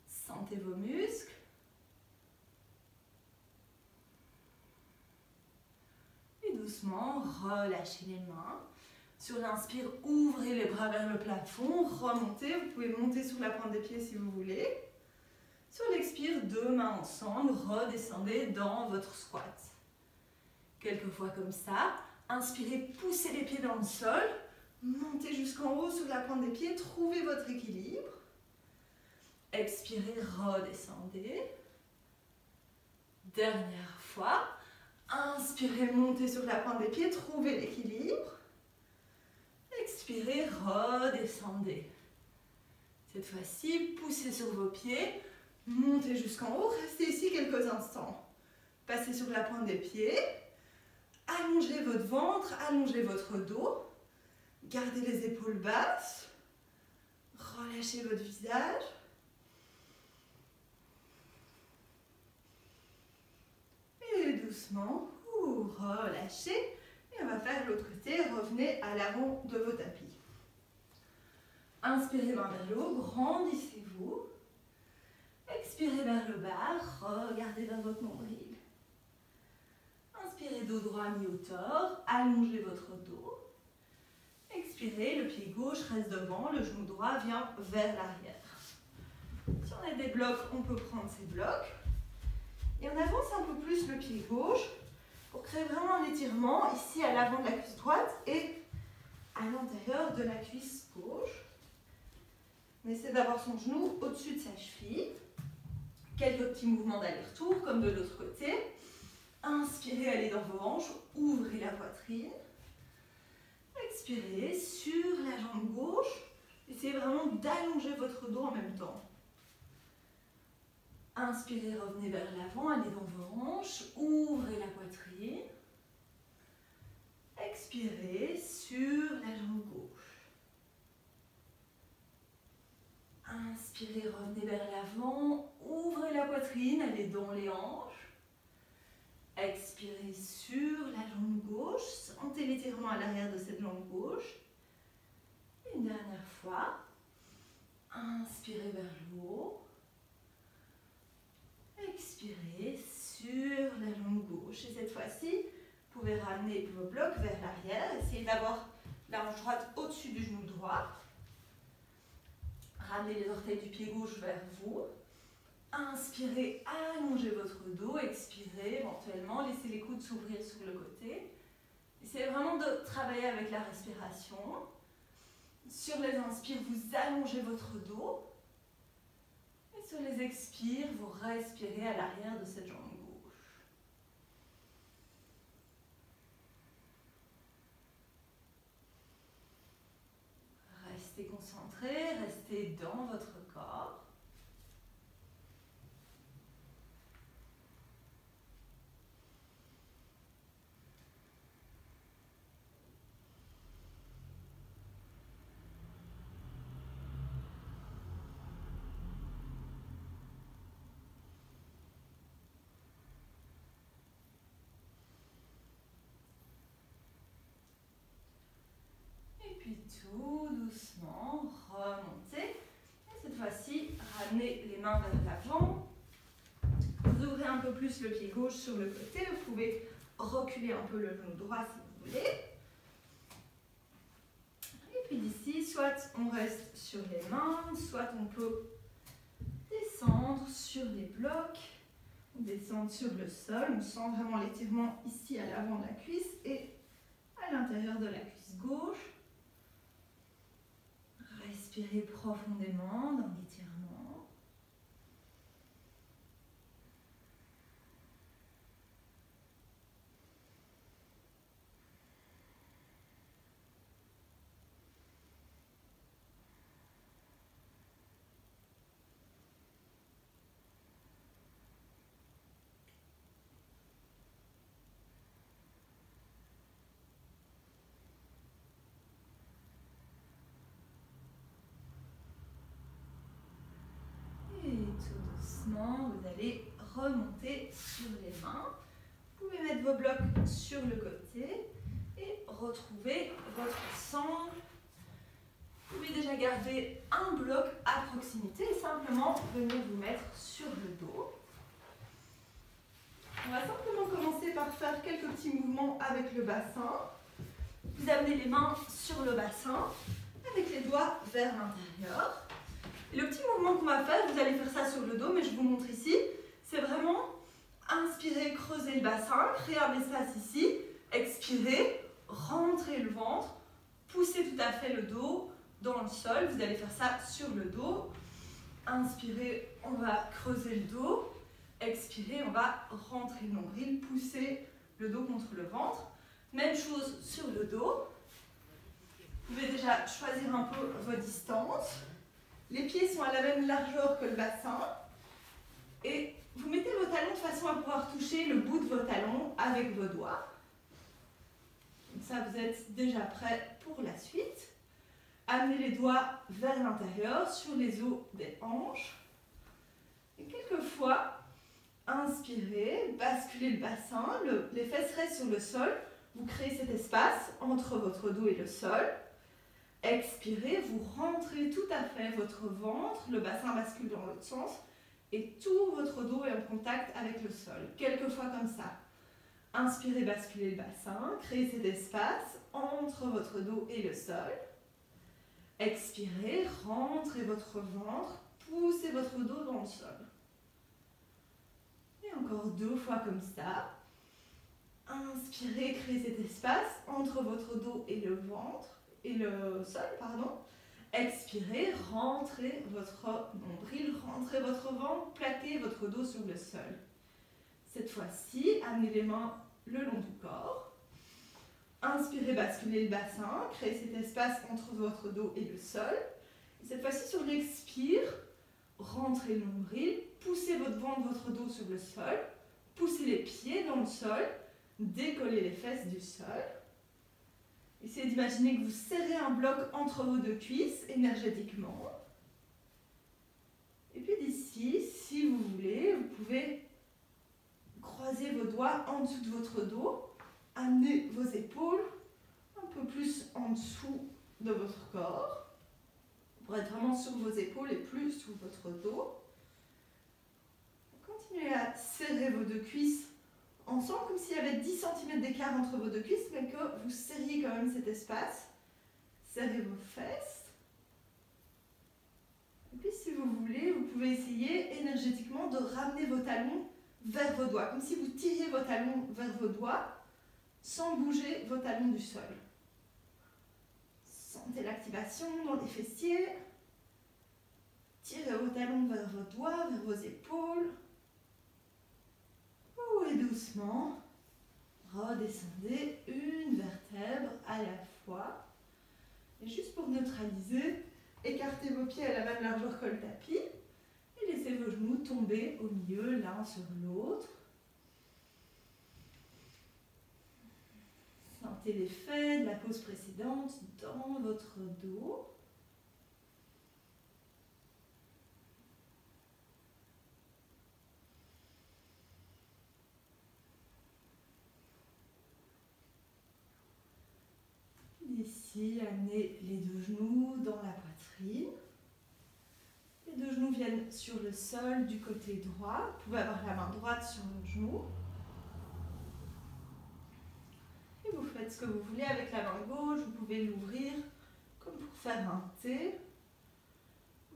Sentez vos muscles. Et doucement, relâchez les mains. Sur l'inspire, ouvrez les bras vers le plafond, remontez. Vous pouvez monter sur la pointe des pieds si vous voulez. Sur l'expire, deux mains ensemble, redescendez dans votre squat. Quelques fois comme ça. Inspirez, poussez les pieds dans le sol. Montez jusqu'en haut sur la pointe des pieds, trouvez votre équilibre. Expirez, redescendez. Dernière fois. Inspirez, montez sur la pointe des pieds, trouvez l'équilibre. Expirez, redescendez. Cette fois-ci, poussez sur vos pieds, montez jusqu'en haut, restez ici quelques instants. Passez sur la pointe des pieds, allongez votre ventre, allongez votre dos. Gardez les épaules basses, relâchez votre visage. Et doucement, relâchez. Et on va faire l'autre côté, revenez à l'avant de vos tapis. Inspirez main vers le haut, grandissez-vous. Expirez vers le bas, regardez vers votre nombril. Inspirez dos droit mi-hauteur, allongez votre dos. Expirez, le pied gauche reste devant, le genou droit vient vers l'arrière. Si on a des blocs, on peut prendre ces blocs. Et on avance un peu plus le pied gauche pour créer vraiment un étirement ici à l'avant de la cuisse droite et à l'intérieur de la cuisse gauche. On essaie d'avoir son genou au-dessus de sa cheville. Quelques petits mouvements d'aller-retour comme de l'autre côté. Inspirez, allez dans vos hanches, ouvrez la poitrine. Expirez sur la jambe gauche. Essayez vraiment d'allonger votre dos en même temps. Inspirez, revenez vers l'avant, allez dans vos hanches, ouvrez la poitrine. Expirez sur la jambe gauche. Inspirez, revenez vers l'avant, ouvrez la poitrine, allez dans les hanches. Expirez sur la jambe gauche, sentez l'étirement à l'arrière de cette jambe gauche. Une dernière fois. Inspirez vers le haut. Expirez sur la jambe gauche. Et cette fois-ci, vous pouvez ramener vos blocs vers l'arrière. Essayez d'avoir la hanche droite au-dessus du genou droit. Ramenez les orteils du pied gauche vers vous. Inspirez, allongez votre dos. Expirez, éventuellement, laissez les coudes s'ouvrir sur le côté. Essayez vraiment de travailler avec la respiration. Sur les inspires, vous allongez votre dos. sur les expires, vous respirez à l'arrière de cette jambe gauche. Restez concentré, restez dans votre corps. Puis tout doucement, remontez. Et cette fois-ci, ramenez les mains vers l'avant. Vous ouvrez un peu plus le pied gauche sur le côté. Vous pouvez reculer un peu le genou droit si vous voulez. Et puis d'ici, soit on reste sur les mains, soit on peut descendre sur les blocs, ou descendre sur le sol. On sent vraiment l'étirement ici à l'avant de la cuisse et à l'intérieur de la cuisse gauche. Respirez profondément dans l'étirement. Tout doucement, vous allez remonter sur les mains. Vous pouvez mettre vos blocs sur le côté et retrouver votre sangle. Vous pouvez déjà garder un bloc à proximité et simplement venir vous mettre sur le dos. On va simplement commencer par faire quelques petits mouvements avec le bassin. Vous amenez les mains sur le bassin avec les doigts vers l'intérieur. Et le petit mouvement qu'on va faire, vous allez faire ça sur le dos, mais je vous montre ici, c'est vraiment inspirer, creuser le bassin, créer un espace ici, expirer, rentrer le ventre, pousser tout à fait le dos dans le sol. Vous allez faire ça sur le dos. Inspirez, on va creuser le dos. Expirer, on va rentrer le nombril, pousser le dos contre le ventre. Même chose sur le dos. Vous pouvez déjà choisir un peu vos distances. Les pieds sont à la même largeur que le bassin. Et vous mettez vos talons de façon à pouvoir toucher le bout de vos talons avec vos doigts. Comme ça, vous êtes déjà prêts pour la suite. Amenez les doigts vers l'intérieur, sur les os des hanches. Et quelquefois, inspirez, basculez le bassin, les fesses restent sur le sol. Vous créez cet espace entre votre dos et le sol. Expirez, vous rentrez tout à fait votre ventre, le bassin bascule dans l'autre sens et tout votre dos est en contact avec le sol. Quelquefois comme ça. Inspirez, basculez le bassin, créez cet espace entre votre dos et le sol. Expirez, rentrez votre ventre, poussez votre dos dans le sol. Et encore 2 fois comme ça. Inspirez, créez cet espace entre votre dos et le ventre. Et le sol, pardon. Expirez, rentrez votre nombril, rentrez votre ventre, plaquez votre dos sur le sol. Cette fois-ci, amenez les mains le long du corps. Inspirez, basculez le bassin, créez cet espace entre votre dos et le sol. Et cette fois-ci, sur l'expire, rentrez le nombril, poussez votre ventre, votre dos sur le sol, poussez les pieds dans le sol, décollez les fesses du sol. Essayez d'imaginer que vous serrez un bloc entre vos 2 cuisses énergétiquement. Et puis d'ici, si vous voulez, vous pouvez croiser vos doigts en dessous de votre dos, amener vos épaules un peu plus en dessous de votre corps, pour être vraiment sur vos épaules et plus sous votre dos. Continuez à serrer vos 2 cuisses ensemble, comme s'il y avait 10 cm d'écart entre vos 2 cuisses, mais que vous serriez quand même cet espace. Serrez vos fesses. Et puis si vous voulez, vous pouvez essayer énergétiquement de ramener vos talons vers vos doigts, comme si vous tiriez vos talons vers vos doigts, sans bouger vos talons du sol. Sentez l'activation dans les fessiers. Tirez vos talons vers vos doigts, vers vos épaules. Et doucement, redescendez une vertèbre à la fois. Et juste pour neutraliser, écartez vos pieds à la même largeur que le tapis et laissez vos genoux tomber au milieu l'un sur l'autre. Sentez l'effet de la pose précédente dans votre dos. Ici, amenez les deux genoux dans la poitrine. Les deux genoux viennent sur le sol du côté droit. Vous pouvez avoir la main droite sur le genou. Et vous faites ce que vous voulez avec la main gauche. Vous pouvez l'ouvrir comme pour faire un T.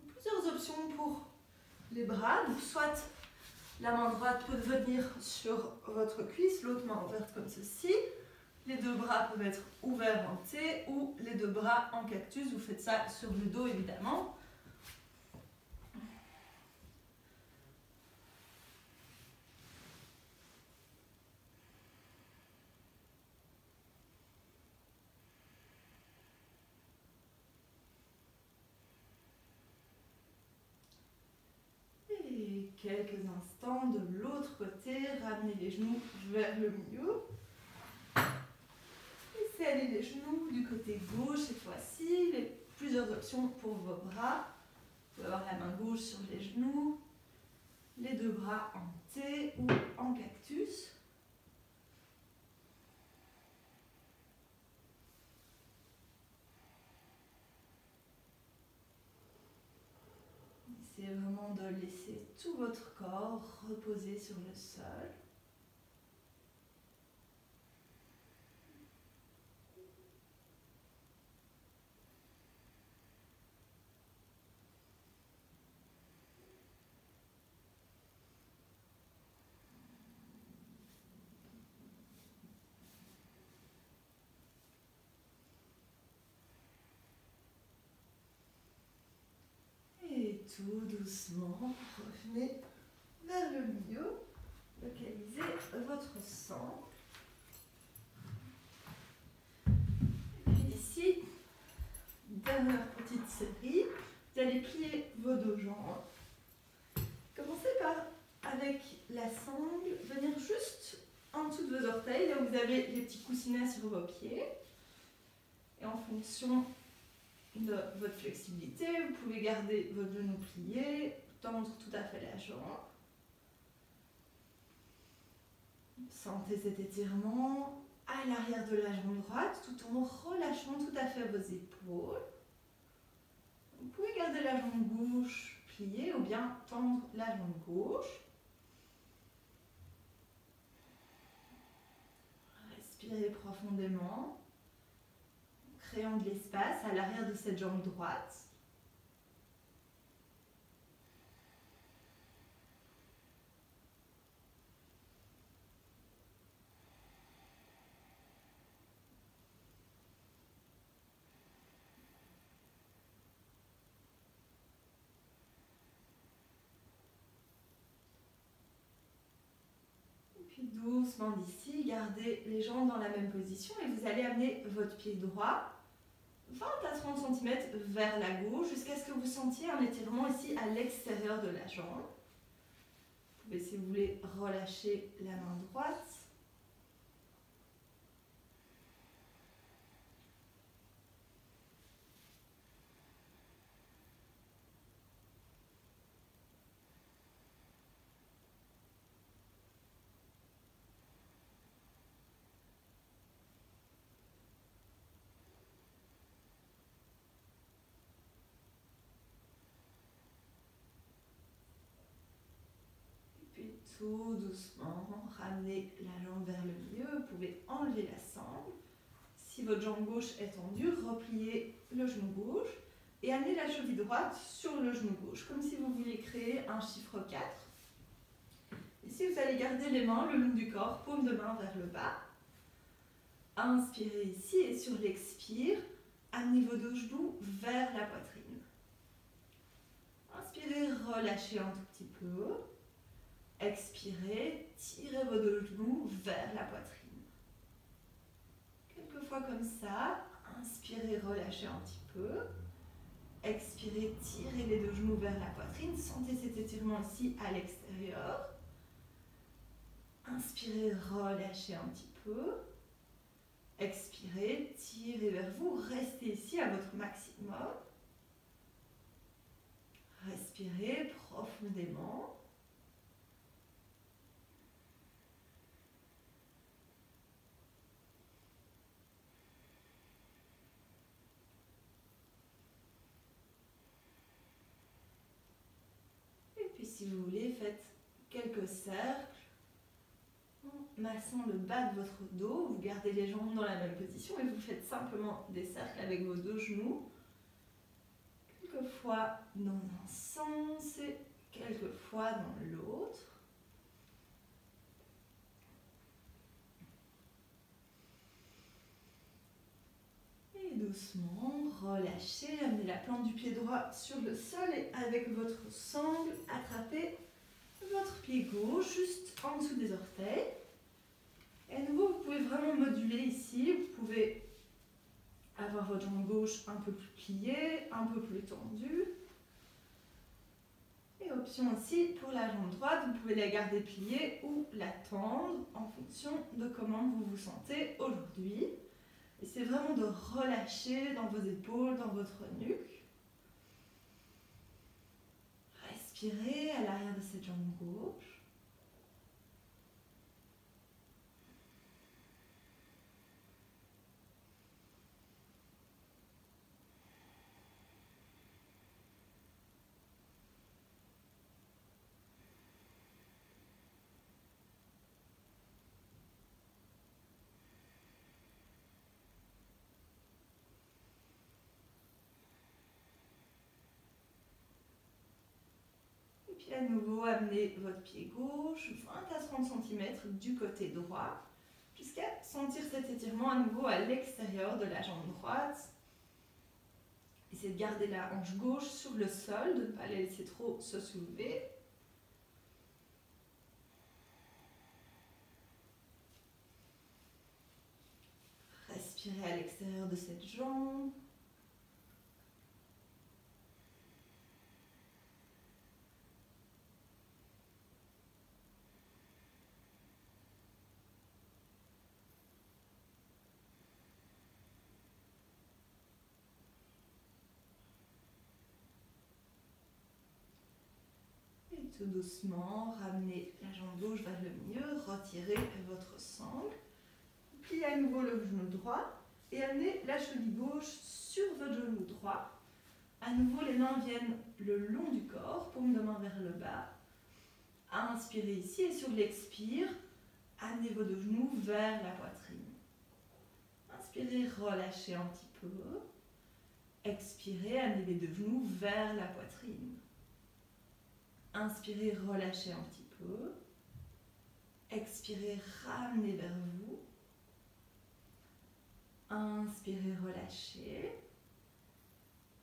Plusieurs options pour les bras. Donc, soit la main droite peut venir sur votre cuisse, l'autre main ouverte comme ceci. Les deux bras peuvent être ouverts en T ou les deux bras en cactus. Vous faites ça sur le dos évidemment. Et quelques instants de l'autre côté, ramenez les genoux vers le milieu. Serrez les genoux du côté gauche cette fois-ci. Plusieurs options pour vos bras. Vous pouvez avoir la main gauche sur les genoux, les deux bras en T ou en cactus. Essayez vraiment de laisser tout votre corps reposer sur le sol. Et tout doucement, revenez vers le milieu. Localisez votre centre. Et puis ici, dernière petite série, vous allez plier vos deux jambes. Commencez par, avec la sangle, venir juste en dessous de vos orteils, là où vous avez les petits coussinets sur vos pieds. Et en fonction de votre flexibilité, vous pouvez garder votre genou plié, tendre tout à fait la jambe. Sentez cet étirement à l'arrière de la jambe droite tout en relâchant tout à fait vos épaules. Vous pouvez garder la jambe gauche pliée ou bien tendre la jambe gauche. Respirez profondément, créant de l'espace à l'arrière de cette jambe droite. Puis doucement d'ici, gardez les jambes dans la même position et vous allez amener votre pied droit 20 à 30 cm vers la gauche jusqu'à ce que vous sentiez un étirement ici à l'extérieur de la jambe. Vous pouvez, si vous voulez, relâcher la main droite. Tout doucement, ramenez la jambe vers le milieu, vous pouvez enlever la sangle. Si votre jambe gauche est tendue, repliez le genou gauche et amenez la cheville droite sur le genou gauche, comme si vous vouliez créer un chiffre 4. Ici, vous allez garder les mains le long du corps, paume de main vers le bas. Inspirez ici et sur l'expire, amenez vos deux genoux vers la poitrine. Inspirez Inspirez, relâchez un tout petit peu. Expirez, tirez vos deux genoux vers la poitrine. Quelques fois comme ça. Inspirez, relâchez un petit peu. Expirez, tirez les deux genoux vers la poitrine. Sentez cet étirement ici à l'extérieur. Inspirez, relâchez un petit peu. Expirez, tirez vers vous. Restez ici à votre maximum. Respirez profondément. Et puis si vous voulez, faites quelques cercles en massant le bas de votre dos. Vous gardez les jambes dans la même position et vous faites simplement des cercles avec vos deux genoux. Quelquefois dans un sens et quelquefois dans l'autre. Et doucement, relâchez, amenez la plante du pied droit sur le sol et avec votre sangle, attrapez votre pied gauche juste en dessous des orteils. Et à nouveau, vous pouvez vraiment moduler ici. Vous pouvez avoir votre jambe gauche un peu plus pliée, un peu plus tendue. Et option aussi pour la jambe droite, vous pouvez la garder pliée ou la tendre en fonction de comment vous vous sentez aujourd'hui. Et c'est vraiment de relâcher dans vos épaules, dans votre nuque. Respirez à l'arrière de cette jambe gauche. Puis à nouveau, amenez votre pied gauche 20 à 30 cm du côté droit, jusqu'à sentir cet étirement à nouveau à l'extérieur de la jambe droite. Essayez de garder la hanche gauche sur le sol, de ne pas la laisser trop se soulever. Respirez à l'extérieur de cette jambe. Tout doucement, ramenez la jambe gauche vers le milieu, retirez votre sangle, pliez à nouveau le genou droit et amenez la cheville gauche sur votre genou droit. À nouveau, les mains viennent le long du corps, paume de main vers le bas. Inspirez ici et sur l'expire, amenez vos deux genoux vers la poitrine. Inspirez, relâchez un petit peu. Expirez, amenez les deux genoux vers la poitrine. Inspirez, relâchez un petit peu. Expirez, ramenez vers vous. Inspirez, relâchez.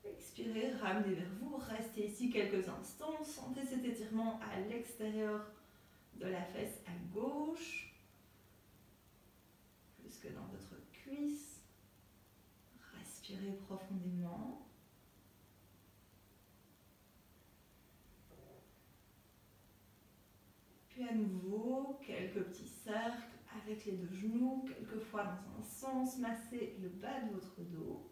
Expirez, ramenez vers vous. Restez ici quelques instants. Sentez cet étirement à l'extérieur de la fesse à gauche, jusque dans votre cuisse. Respirez profondément. Puis à nouveau, quelques petits cercles avec les deux genoux, quelquefois dans un sens, massez le bas de votre dos.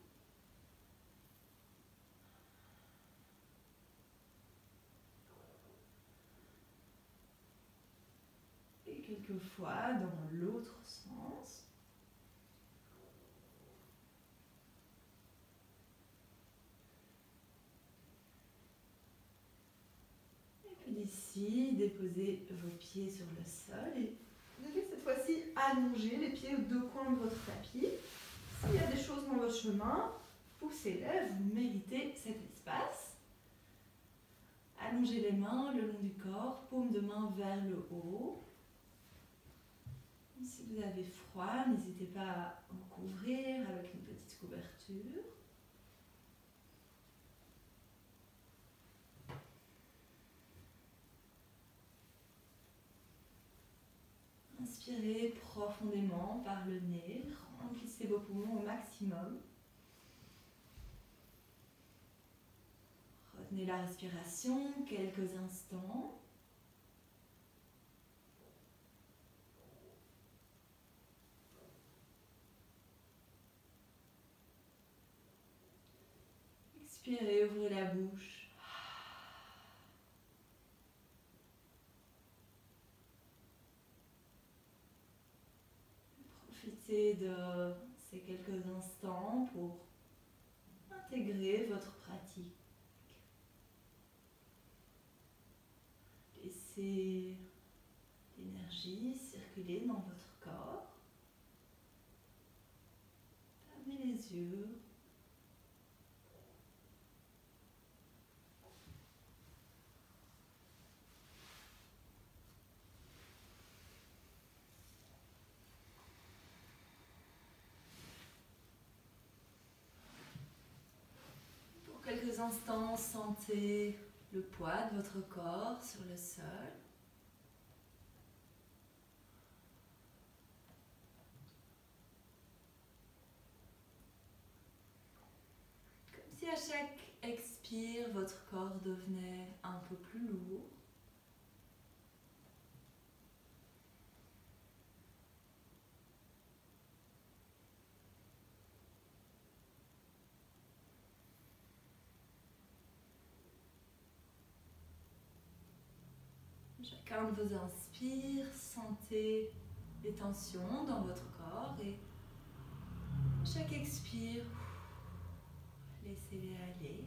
Et quelquefois dans l'autre sens. Et puis d'ici, déposez vos pieds sur le sol et vous allez cette fois-ci allonger les pieds aux deux coins de votre tapis. S'il y a des choses dans votre chemin, poussez-les, vous méritez cet espace. Allongez les mains le long du corps, paume de main vers le haut. Si vous avez froid, n'hésitez pas à vous couvrir avec une petite couverture. profondément par le nez, remplissez vos poumons au maximum. Retenez la respiration quelques instants. Expirez, ouvrez la bouche. Profitez de ces quelques instants pour intégrer votre pratique. Laissez l'énergie circuler dans votre corps. Fermez les yeux. Pour quelques instants, sentez le poids de votre corps sur le sol. Comme si à chaque expire, votre corps devenait un peu plus lourd. Chacun de vos inspires, sentez les tensions dans votre corps et chaque expire, laissez-les aller.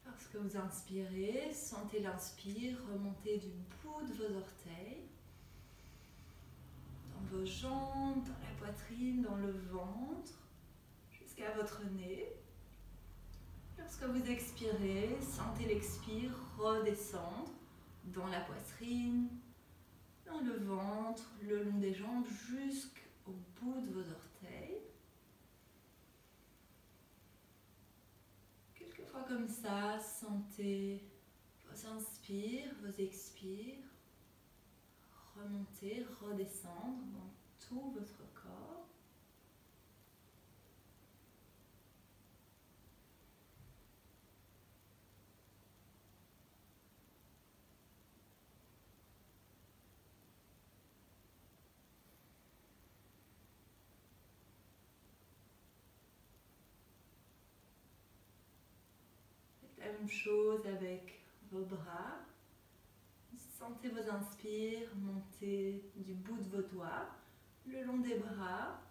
Lorsque vous inspirez, sentez l'inspire remonter du bout de vos orteils, dans vos jambes, dans la poitrine, dans le ventre, jusqu'à votre nez. Lorsque vous expirez, sentez l'expire redescendre dans la poitrine, dans le ventre, le long des jambes, jusqu'au bout de vos orteils. Quelquefois comme ça, sentez vos inspires, vos expires remonter, redescendre dans tout votre corps. La même chose avec vos bras. Sentez vos inspires monter du bout de vos doigts, le long des bras,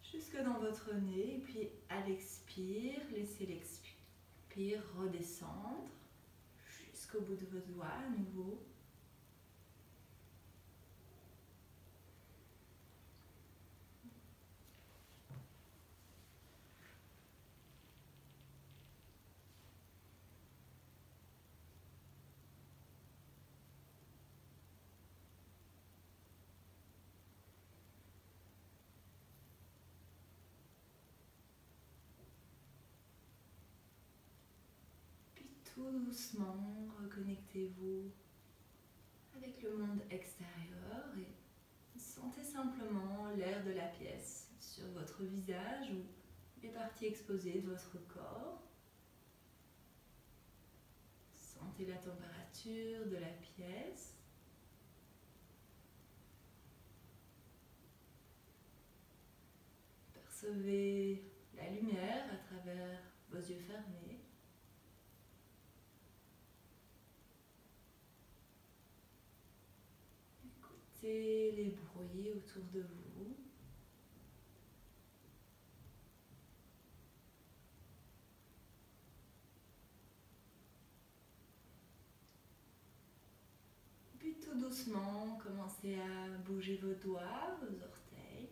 jusque dans votre nez. Et puis à l'expire, laissez l'expire redescendre jusqu'au bout de vos doigts à nouveau. Tout doucement, reconnectez-vous avec le monde extérieur et sentez simplement l'air de la pièce sur votre visage ou les parties exposées de votre corps. Sentez la température de la pièce. Percevez la lumière à travers vos yeux fermés. Écoutez les bruits autour de vous. Puis tout doucement, commencez à bouger vos doigts, vos orteils.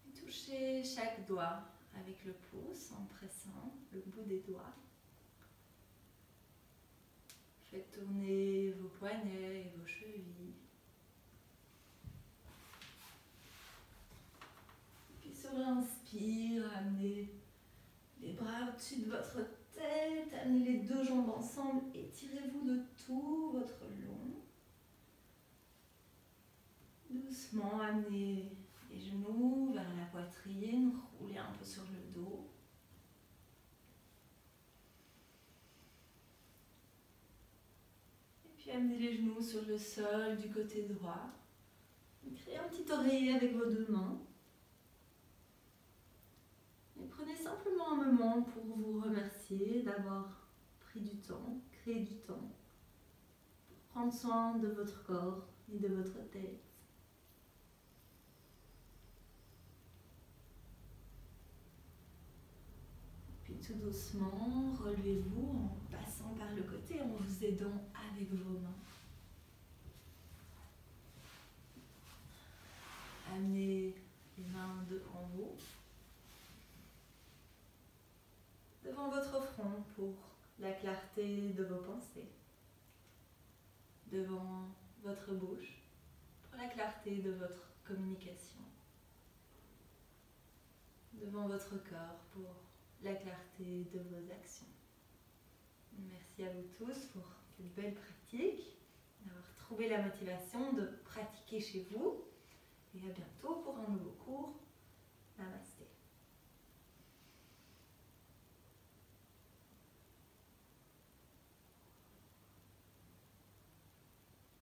Et touchez chaque doigt avec le pouce en pressant le bout des doigts. Faites tourner vos poignets et vos chevilles. Puis sur l'inspire, amenez les bras au-dessus de votre tête, amenez les deux jambes ensemble, étirez-vous de tout votre long. Doucement, amenez les genoux vers la poitrine, roulez un peu sur le dos. Et puis amenez les genoux sur le sol du côté droit. Créez un petit oreiller avec vos deux mains. Et prenez simplement un moment pour vous remercier d'avoir pris du temps, créé du temps, pour prendre soin de votre corps et de votre tête. Puis tout doucement, relevez-vous en passant par le côté, en vous aidant avec vos mains. Amenez les mains en haut, devant votre front pour la clarté de vos pensées, devant votre bouche pour la clarté de votre communication, devant votre corps pour la clarté de vos actions. Merci à vous tous pour cette belle pratique, d'avoir trouvé la motivation de pratiquer chez vous et à bientôt pour un nouveau cours. Namasté.